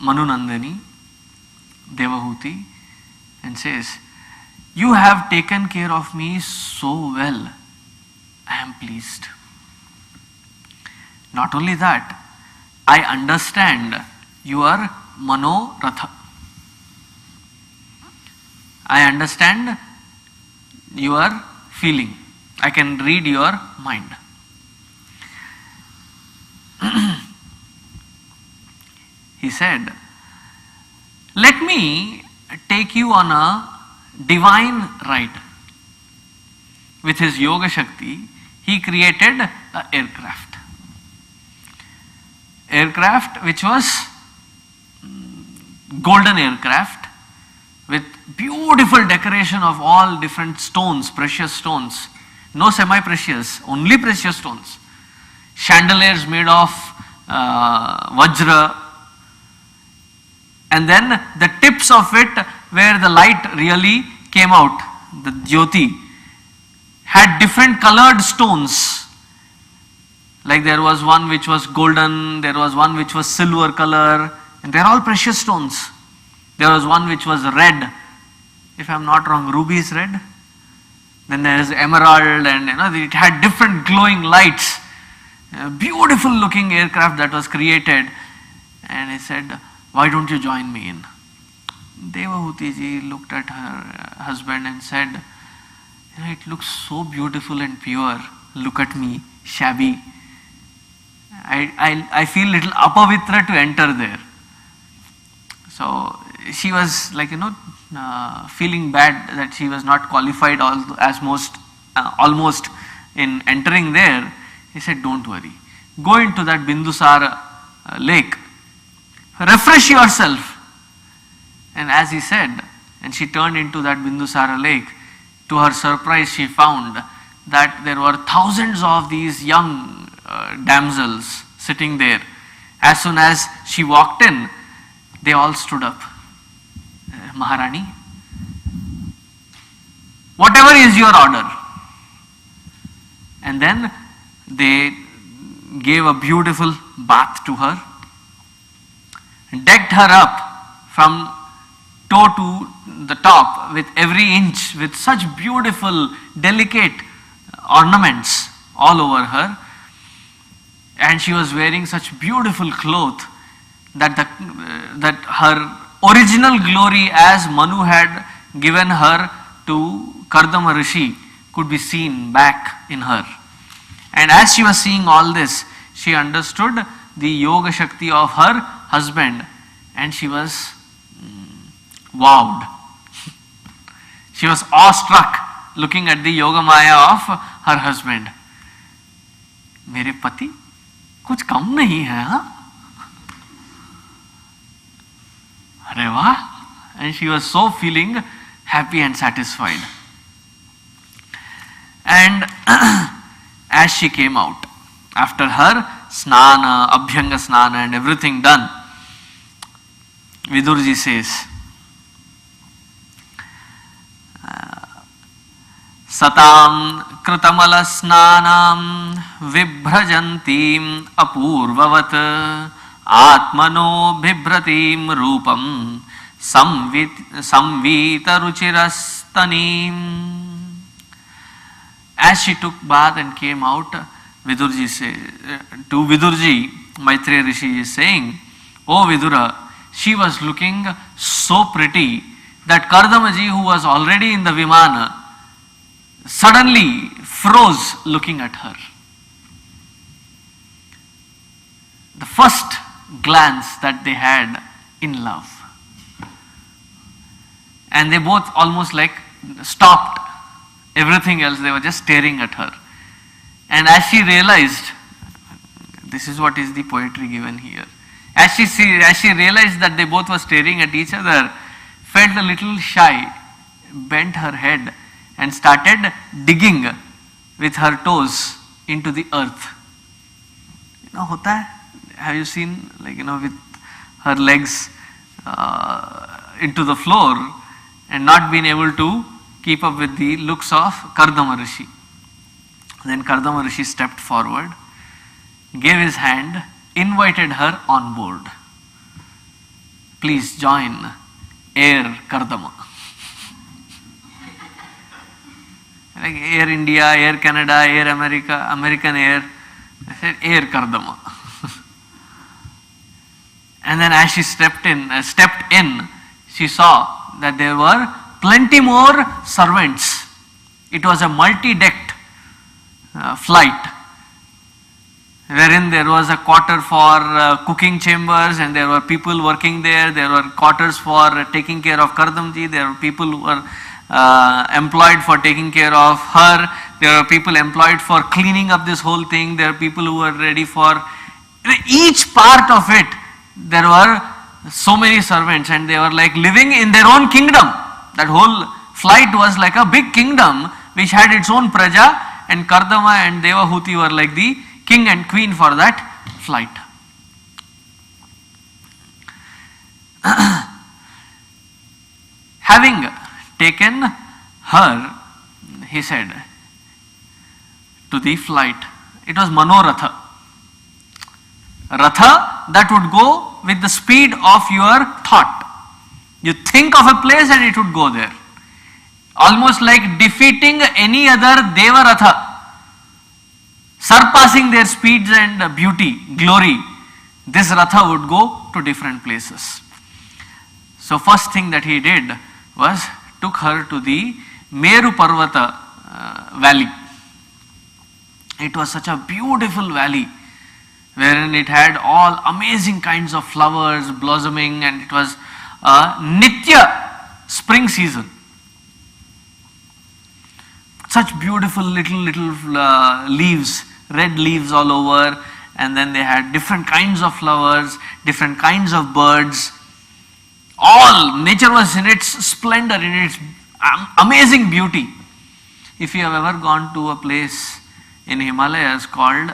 Manunandani, Devahuti, and says, "You have taken care of me so well. I am pleased. Not only that, I understand your Manoratha. I understand your feeling. I can read your mind." He said, "Let me take you on a divine ride." With his Yoga Shakti, he created an aircraft. Aircraft which was golden aircraft with beautiful decoration of all different stones, precious stones. No semi-precious, only precious stones. Chandeliers made of Vajra. And then the tips of it, where the light really came out, the Jyoti, had different colored stones. Like there was one which was golden, there was one which was silver color, and they're all precious stones. There was one which was red. If I'm not wrong, ruby is red. Then there is emerald, and it had different glowing lights. A beautiful looking aircraft that was created. And he said, "Why don't you join me in?" Devahuti ji looked at her husband and said, "It looks so beautiful and pure. Look at me, shabby. I feel little apavitra to enter there." So she was like, feeling bad that she was not qualified almost in entering there. He said, "Don't worry. Go into that Bindusara lake. Refresh yourself." And as he said, and she turned into that Bindusara lake, to her surprise she found that there were thousands of these young damsels sitting there. As soon as she walked in, they all stood up. "Maharani, whatever is your order." And then they gave a beautiful bath to her, decked her up from toe to the top with every inch with such beautiful, delicate ornaments all over her. And she was wearing such beautiful cloth that her original glory as Manu had given her to Kardama Rishi could be seen back in her. And as she was seeing all this, she understood the Yoga Shakti of her husband, and she was wowed. She was awestruck looking at the Yoga Maya of her husband. "मेरे पति कुछ कम नहीं है, हाँ?" अरे वाह! And she was so feeling happy and satisfied. And as she came out, after her snana, abhyanga snana and everything done, Vidurji says, "Satam kritamala snanam vibhrajantim apurvavat atmano bhibratim rupam samvita ruchirastanim." As she took bath and came out, to Vidurji, Maitreya Rishi is saying, "Oh Vidura, she was looking so pretty that Kardamaji, who was already in the Vimana, suddenly froze looking at her." The first glance that they had in love. And they both almost like stopped everything else, they were just staring at her. And as she realized, this is what is the poetry given here. as she realized that they both were staring at each other, felt a little shy, bent her head and started digging with her toes into the earth. Hota hai? Have you seen, with her legs into the floor and not being able to keep up with the looks of Kardama Rishi. Then Kardama Rishi stepped forward, gave his hand, invited her on board. Please join Air Kardama. Like Air India, Air Canada, Air America, American Air. I said Air Kardama. And then as she stepped in, she saw that there were plenty more servants. It was a multi-decked flight, wherein there was a quarter for cooking chambers, and there were people working there. There were quarters for taking care of Kardamji. There were people who were employed for taking care of her. There were people employed for cleaning up this whole thing. There were people who were ready for each part of it. There were so many servants, and they were like living in their own kingdom. That whole flight was like a big kingdom which had its own praja, and Kardama and Devahuti were like the king and queen for that flight. Having taken her, he said, to the flight, it was Manoratha. Ratha that would go with the speed of your thought. You think of a place and it would go there. Almost like defeating any other Devaratha, surpassing their speeds and beauty, glory. This Ratha would go to different places. So first thing that he did was took her to the Meru Parvata valley. It was such a beautiful valley, wherein it had all amazing kinds of flowers blossoming, and it was a Nitya spring season. Such beautiful little leaves, red leaves all over, and then they had different kinds of flowers, different kinds of birds. All nature was in its splendor, in its amazing beauty. If you have ever gone to a place in Himalayas called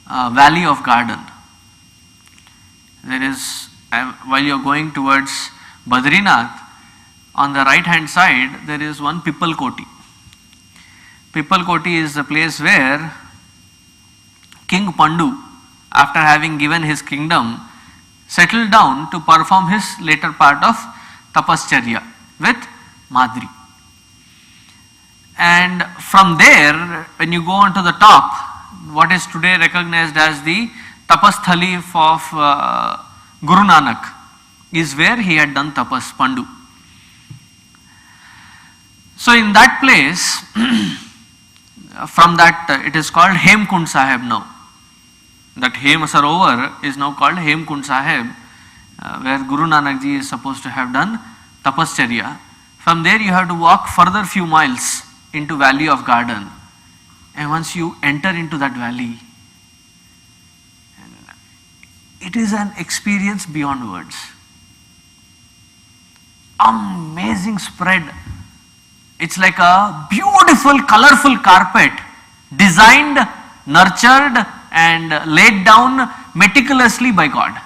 Valley of Garden, there is, while you are going towards Badrinath, on the right hand side there is one Pippalkoti. Pippalkoti is the place where King Pandu, after having given his kingdom, settled down to perform his later part of Tapascharya with Madri. And from there, when you go on to the top, what is today recognized as the Tapasthali of Guru Nanak is where he had done tapas, Pandu. So in that place, from that it is called Hemkund Sahib now. That Hem Sarovar is now called Hemkund Sahib, where Guru Nanak ji is supposed to have done Tapascharya. From there you have to walk further few miles into Valley of Garden, and once you enter into that valley, it is an experience beyond words. Amazing spread. It's like a beautiful, colorful carpet, designed, nurtured, and laid down meticulously by God.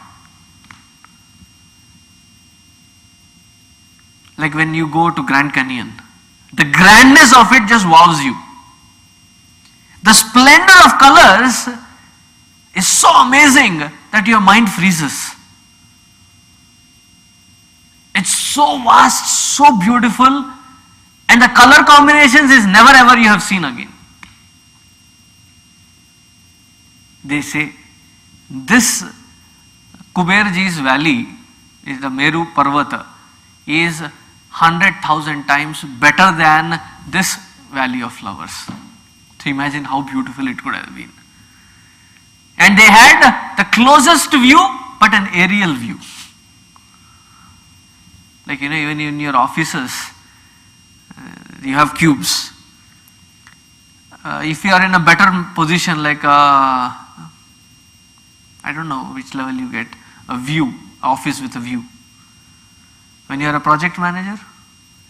Like when you go to Grand Canyon, the grandness of it just wows you. The splendor of colors is so amazing that your mind freezes. It's so vast, so beautiful, and the color combinations is never ever you have seen again. They say this Kuberji's valley is the Meru Parvata is 100,000 times better than this valley of flowers. So imagine how beautiful it could have been. And they had the closest view but an aerial view. Like even in your offices, you have cubes. If you are in a better position like a I don't know which level you get, a view, office with a view. When you are a project manager,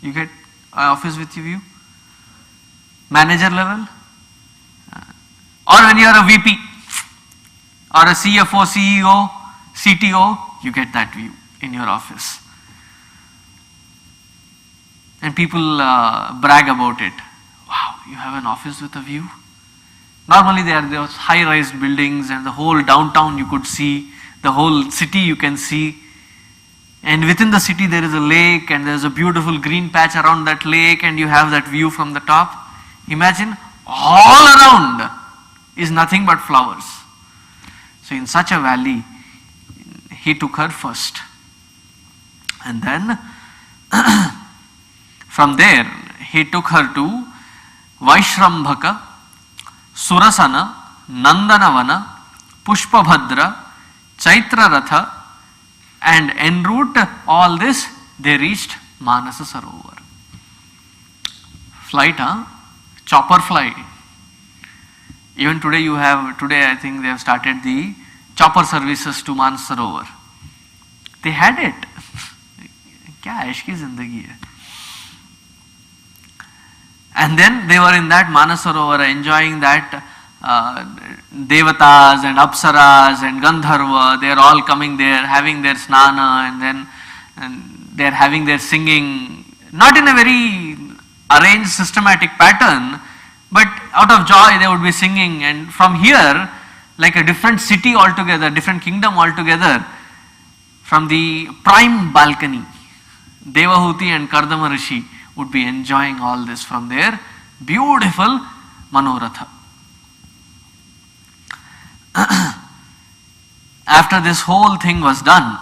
you get an office with a view. Manager level. Or when you are a VP or a CFO, CEO, CTO, you get that view in your office. And people brag about it. Wow, you have an office with a view? Normally there are those high-rise buildings and the whole downtown you could see, the whole city you can see. And within the city there is a lake and there is a beautiful green patch around that lake and you have that view from the top. Imagine all around is nothing but flowers. So in such a valley, he took her first. And then from there, he took her to Vaishrambhaka, Surasana, Nandanavana, Pushpabhadra, Chaitraratha, and en route all this, they reached Manasa Sarovar. Flight, huh? Chopper flight. Even today I think they have started the chopper services to Manasa Sarovar. They had it. Kya ऐश की जिंदगी है. And then they were in that Manasa Sarovar enjoying that Devatas and Apsaras and Gandharva, they are all coming there having their snana and they are having their singing, not in a very arranged systematic pattern, but out of joy they would be singing, and from here, like a different city altogether, different kingdom altogether, from the prime balcony, Devahuti and Kardama Rishi would be enjoying all this from their beautiful Manoratha. After this whole thing was done,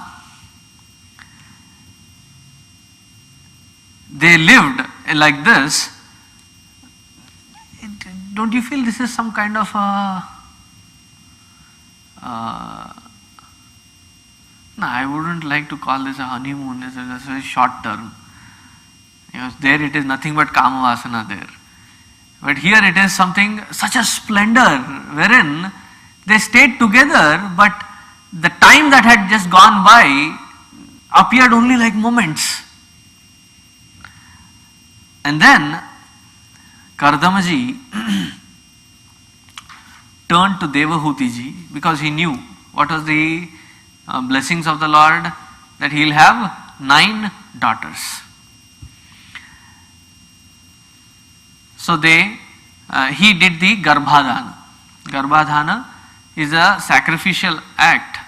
they lived like this. Don't you feel this is some kind of a no, I wouldn't like to call this a honeymoon. This is a very short term. Because there it is nothing but Kamavasana there. But here it is something, such a splendor, wherein they stayed together, but the time that had just gone by appeared only like moments. And then Kardamaji turned to Devahutiji because he knew what was the blessings of the Lord, that he will have 9 daughters. So he did the Garbhadhana. Garbhadhana is a sacrificial act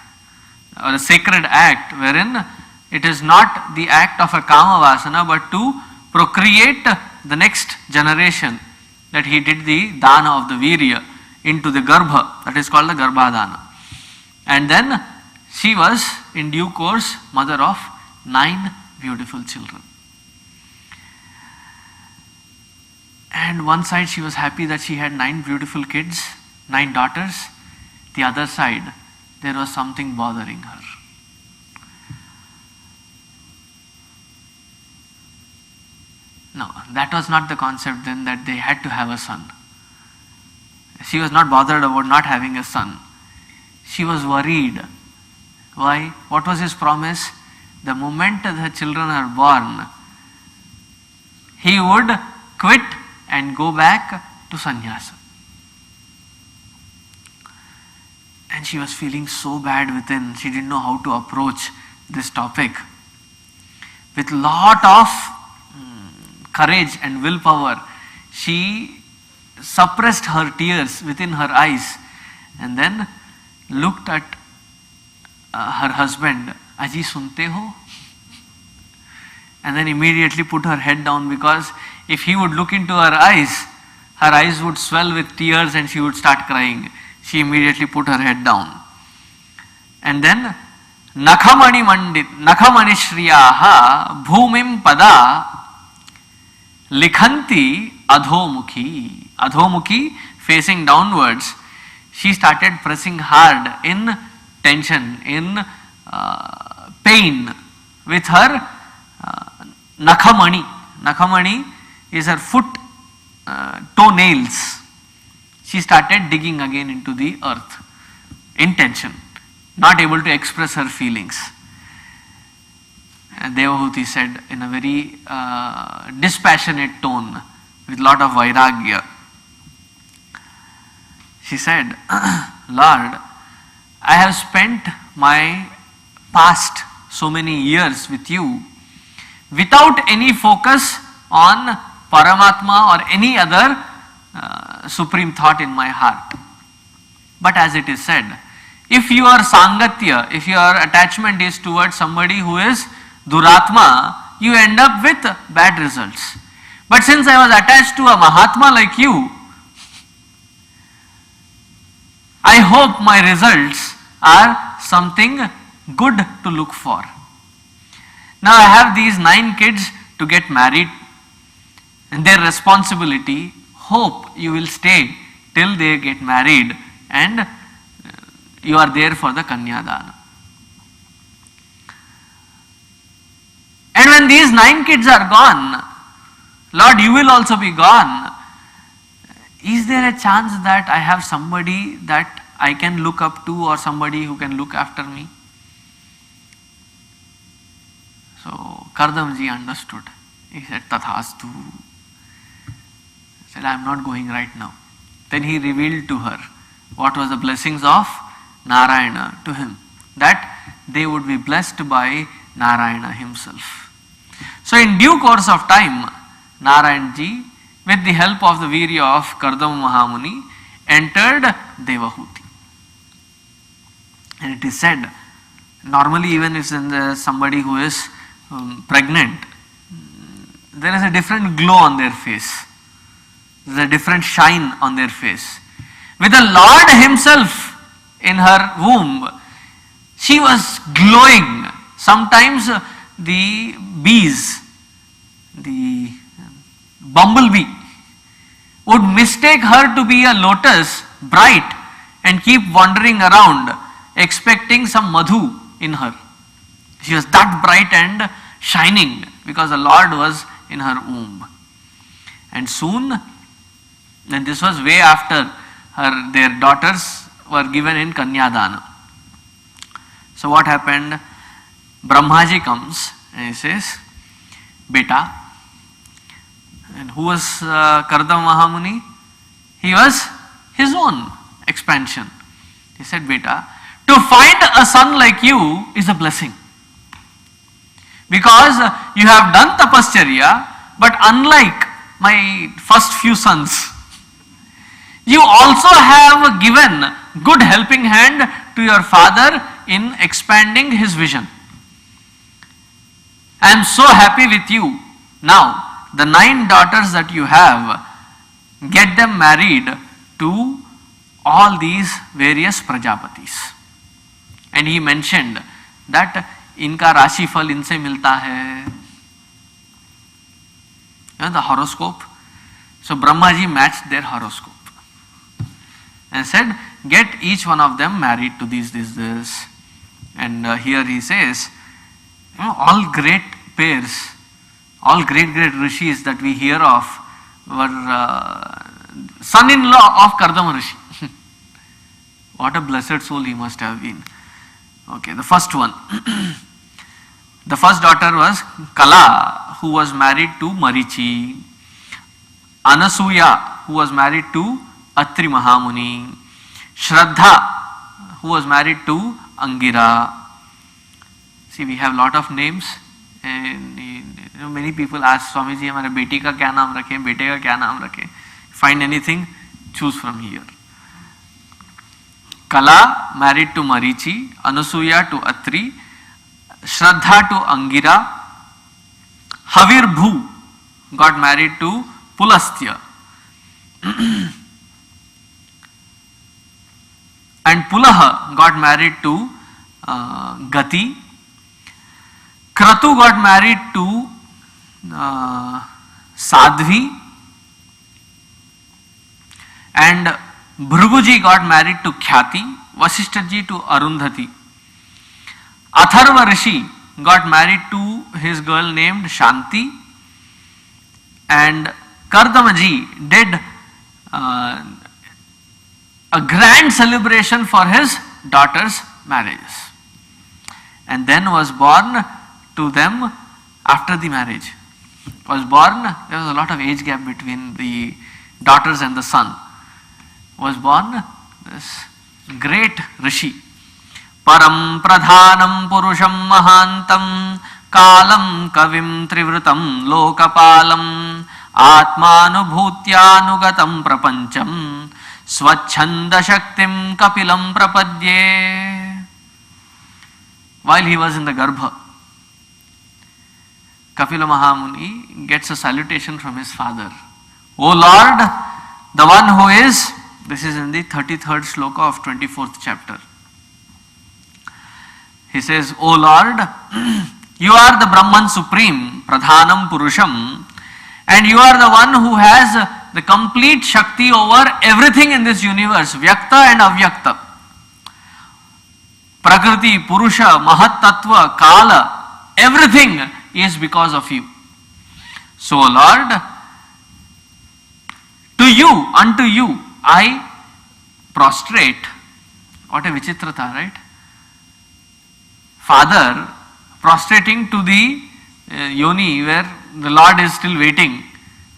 or a sacred act wherein it is not the act of a Kama Vasana but to procreate the next generation, that he did the Dana of the Virya into the Garbha, that is called the Garbhadhana. And then she was in due course mother of 9 beautiful children. And one side she was happy that she had 9 beautiful kids, 9 daughters. The other side, there was something bothering her. No, that was not the concept then, that they had to have a son. She was not bothered about not having a son. She was worried. Why? What was his promise? The moment the children are born, he would quit and go back to sannyasa. And she was feeling so bad within, she didn't know how to approach this topic. With lot of courage and willpower, she suppressed her tears within her eyes and then looked at her husband, Aji sunte ho? And then immediately put her head down, because if he would look into her eyes would swell with tears and she would start crying. She immediately put her head down. And then Nakhamani Shriyaha Bhumim Pada Likhanti Adhomukhi. Adhomukhi, facing downwards, she started pressing hard in tension, in pain with her Nakhamani. Nakhamani is her foot toenails. She started digging again into the earth in tension. not able to express her feelings. Devahuti said in a very dispassionate tone, with lot of vairagya. She said, Lord, I have spent my past so many years with you without any focus on Paramatma or any other supreme thought in my heart. But as it is said, if your sangatya, if your attachment is towards somebody who is Duratma, you end up with bad results. But since I was attached to a Mahatma like you, I hope my results are something good to look for. Now I have these 9 kids to get married, and their responsibility. Hope you will stay till they get married and you are there for the Kanyadana. And when these 9 kids are gone, Lord, you will also be gone. Is there a chance that I have somebody that I can look up to, or somebody who can look after me? So Kardamji understood. He said, Tathastu. He said, I am not going right now. Then he revealed to her what was the blessings of Narayana to him, that they would be blessed by Narayana himself. So in due course of time, Narayanji, with the help of the virya of Kardama Mahamuni, entered Devahuti. And it is said, normally even if somebody who is pregnant, there is a different glow on their face. There is a different shine on their face. With the Lord himself in her womb, she was glowing. Sometimes the bees, the bumblebee, would mistake her to be a lotus, bright, and keep wandering around expecting some madhu in her. She was that bright and shining because the Lord was in her womb. And soon, and this was way after their daughters were given in Kanyadana. So what happened? Brahmaji comes and he says, Beta. And who was Kardama Mahamuni? He was his own expansion. He said, Beta, to find a son like you is a blessing. Because you have done tapascharya, but unlike my first few sons, you also have given good helping hand to your father in expanding his vision. I am so happy with you. Now, the 9 daughters that you have, get them married to all these various Prajapatis. And he mentioned that inka rashi fal inse milta hai. You know, the horoscope. So Brahmaji matched their horoscope and said, get each one of them married to this. And here he says, you know, all great pairs, all great rishis that we hear of were son-in-law of Kardama Rishi. What a blessed soul he must have been. Okay, the first one. The first daughter was Kala, who was married to Marichi. Anasuya, who was married to Atri Mahamuni. Shraddha, who was married to Angira. See, we have lot of names, and you know, many people ask Swamiji, हमारे बेटी का क्या नाम रखें, बेटे का क्या नाम रखें. Find anything, choose from here. Kala married to Marichi, Anasuya to Atri, Shraddha to Angira, Havirbhu got married to Pulastya, and Pulaha got married to Gati, Kratu got married to Sadhvi, and Bhruguji got married to Khyati, Vasishthaji to Arundhati. Atharva Rishi got married to his girl named Shanti, and Kardamaji did a grand celebration for his daughter's marriages. And then was born to them after the marriage. Was born, there was a lot of age gap between the daughters and the son. Was born this great Rishi. Param pradhanam purusham mahantam kalam kavim trivrutam lokapalam atmanubhutyanugatam prapancham swachhanda shaktim kapilam prapadye. While he was in the Garbha, Kapila Mahamuni gets a salutation from his father. O Lord, the one who is, this is in the 33rd sloka of 24th chapter. He says, O Lord, you are the Brahman Supreme, Pradhanam Purusham, and you are the one who has the complete Shakti over everything in this universe, Vyakta and Avyakta. Prakriti, Purusha, Mahat Tattva, Kala, everything is because of you. So Lord, to you, unto you, I prostrate. What a vichitrata, right? Father prostrating to the yoni where the Lord is still waiting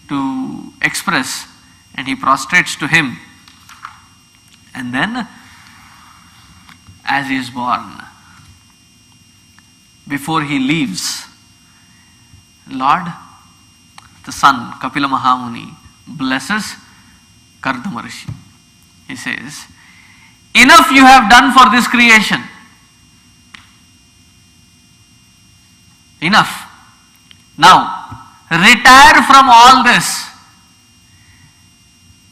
to express, and he prostrates to him. And then, as he is born, before he leaves, Lord, the son, Kapila Mahamuni, blesses Kardama Rishi. He says, enough you have done for this creation. Enough. Now, retire from all this.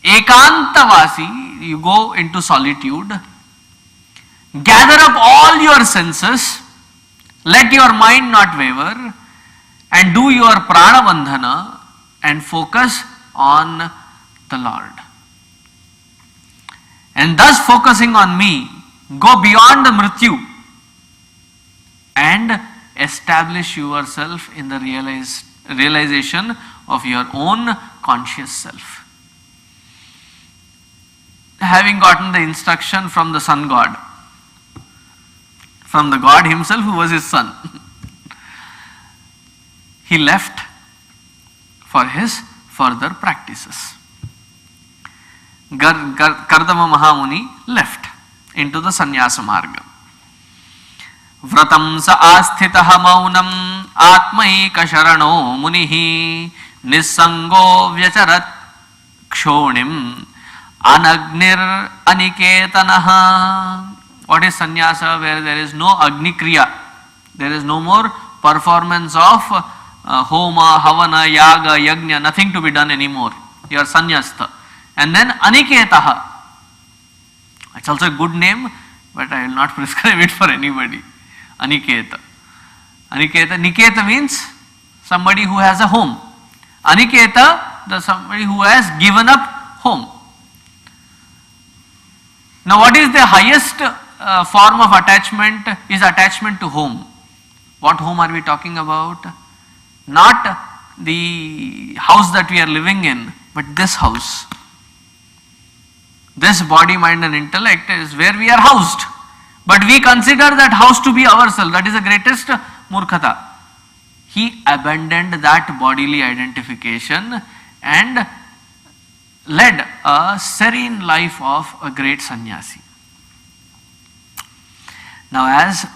Ekantavasi, you go into solitude. Gather up all your senses. Let your mind not waver. And do your prana bandhana and focus on the Lord. And thus focusing on me, go beyond the mrityu and establish yourself in the realization of your own conscious self. Having gotten the instruction from the sun god, from the God himself who was his son, he left for his further practices. Kardama Mahamuni left into the sannyasa marga. Vratam sa asthitaha maunam atmaika sharano munihi nissango vyacharat kshonim anagnir aniketanaha. What is sannyasa? Where there is no agni kriya, there is no more performance of homa, havana, yaga, yagna, nothing to be done anymore. You are sannyasta. And then aniketaha. It's also a good name, but I will not prescribe it for anybody. Aniketa. Aniketa, Niketa means somebody who has a home. Aniketa, the somebody who has given up home. Now what is the highest form of attachment? Is attachment to home. What home are we talking about? Not the house that we are living in, but this house. This body, mind and intellect is where we are housed. But we consider that house to be ourselves. That is the greatest murkhata. He abandoned that bodily identification and led a serene life of a great sannyasi. Now as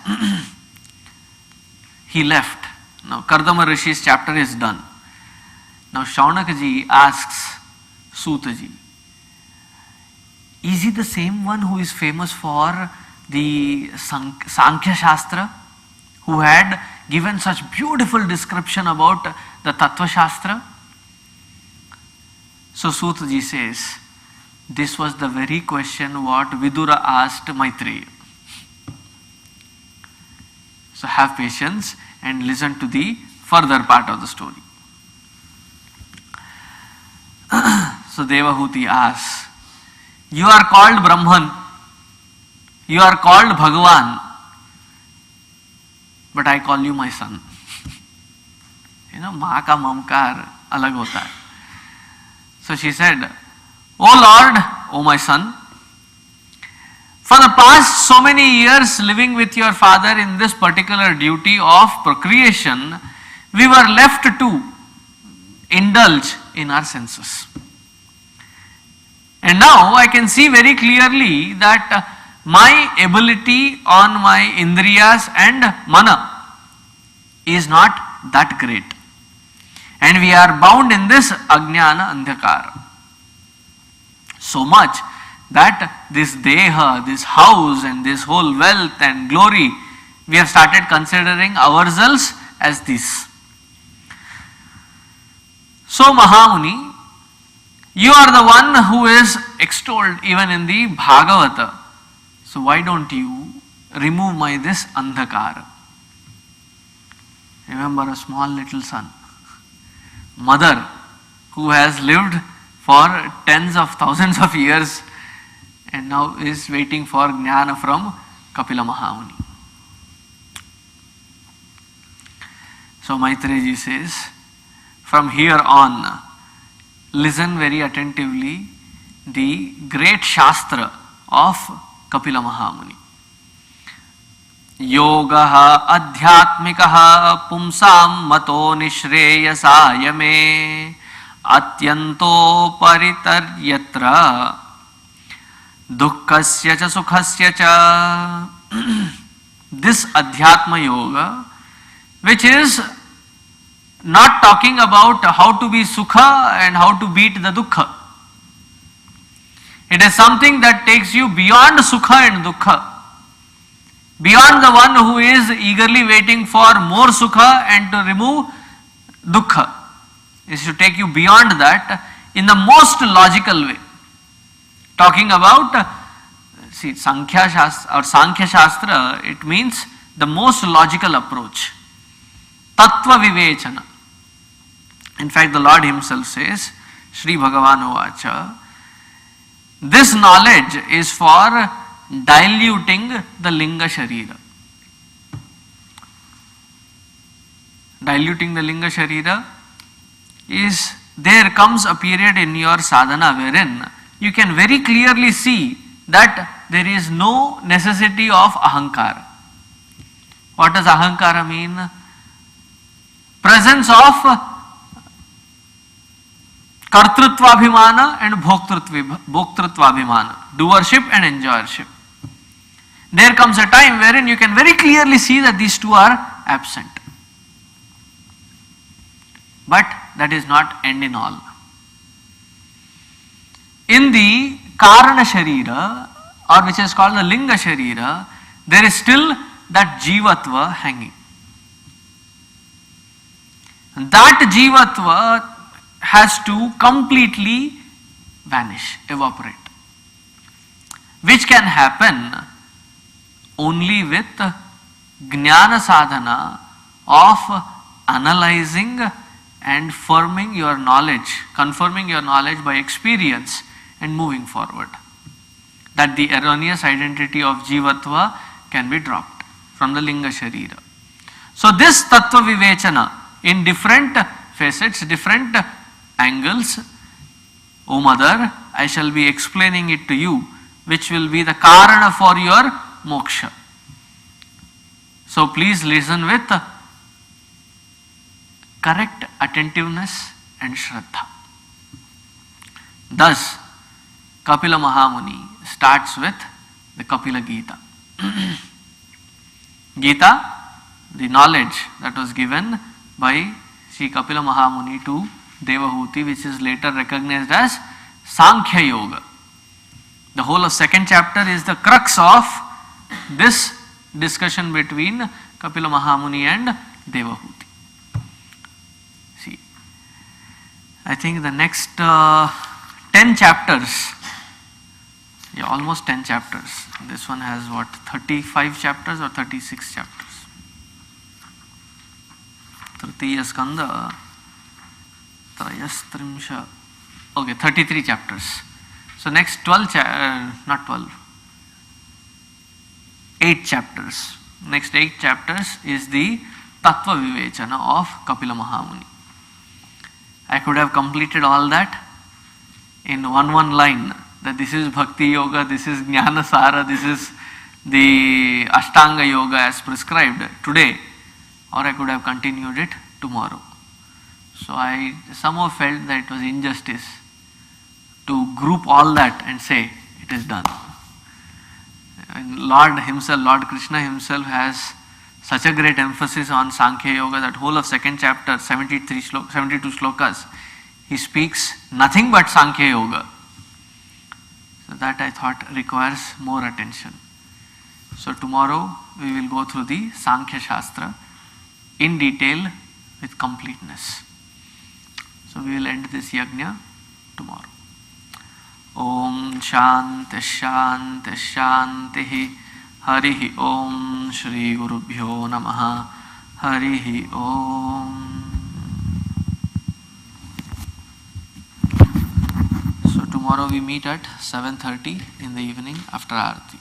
he left, now Kardama Rishi's chapter is done. Now Shaunakaji asks Sutaji, is he the same one who is famous for the Sankhya Shastra, who had given such beautiful description about the Tattva Shastra? So Sutaji says, this was the very question what Vidura asked Maitreya. So have patience and listen to the further part of the story. So Devahuti asks, you are called Brahman, you are called Bhagavan, but I call you my son. You know, maa ka mamkar alag hota hai. So she said, O Lord, O my son, For the past so many years living with your father in this particular duty of procreation, we were left to indulge in our senses. And now I can see very clearly that my ability on my indriyas and mana is not that great. And we are bound in this ajnana andhakara. So much that this deha, this house and this whole wealth and glory, we have started considering ourselves as this. So Mahamuni, you are the one who is extolled even in the Bhagavata. So why don't you remove my this andhakara? Remember a small little son, mother who has lived for tens of thousands of years and now is waiting for jnana from Kapila Mahamuni. So Maitreyi says, from here on, listen very attentively the great Shastra of Kapila Mahamuni. Yogaha adhyatmikaha pumsam mato nishreyasaya me atyanto paritaryatra dukkhasya cha sukhasya cha. This adhyatma yoga, which is not talking about how to be sukha and how to beat the dukkha. It is something that takes you beyond sukha and dukkha, beyond the one who is eagerly waiting for more sukha and to remove dukkha. It is to take you beyond that in the most logical way. Talking about, see, Sankhya Shastra or Sankhya Shastra, it means the most logical approach. Tattva Vivechana. In fact, the Lord Himself says, Sri Bhagavan Ovacha, this knowledge is for diluting the Linga Sharira. Diluting the Linga Sharira is, there comes a period in your sadhana wherein you can very clearly see that there is no necessity of ahankara. What does ahankara mean? Presence of kartrutvabhimana and bhoktruttvabhimana, doership and enjoyership. There comes a time wherein you can very clearly see that these two are absent. But that is not end in all. In the Karana Sharira, or which is called the Linga Sharira, there is still that Jivatva hanging. That Jivatva has to completely vanish, evaporate. Which can happen only with Jnana Sadhana of analyzing and firming your knowledge, confirming your knowledge by experience and moving forward. That the erroneous identity of Jivatva can be dropped from the Linga Sharira. So this Tattva Vivechana in different facets, different angles, O Mother, I shall be explaining it to you, which will be the Karana for your moksha. So please listen with correct attentiveness and Shraddha. Thus, Kapila Mahamuni starts with the Kapila Gita. Gita, the knowledge that was given by Sri Kapila Mahamuni to Devahuti, which is later recognized as Sankhya Yoga. The whole of second chapter is the crux of this discussion between Kapila Mahamuni and Devahuti. See, I think the next 10 chapters, almost 10 chapters. This one has what, 35 chapters or 36 chapters? Tritiya Skanda, Trayastrimsha, okay, 33 chapters. So next 8 chapters. Next 8 chapters is the Tattva Vivechana of Kapila Mahamuni. I could have completed all that in one line, that this is Bhakti Yoga, this is Jnana Sara, this is the Ashtanga Yoga as prescribed today, or I could have continued it tomorrow. So I somehow felt that it was injustice to group all that and say it is done. And Lord himself, Lord Krishna himself has such a great emphasis on Sankhya Yoga that whole of second chapter, 72 shlokas, he speaks nothing but Sankhya Yoga. So that I thought requires more attention. So tomorrow we will go through the Sankhya Shastra in detail with completeness. So we will end this yajna tomorrow. Om Shanti Shanti Shanti Harihi Om Shri Gurubhyo Namaha Harihi Om. So tomorrow we meet at 7:30 in the evening after Aarti.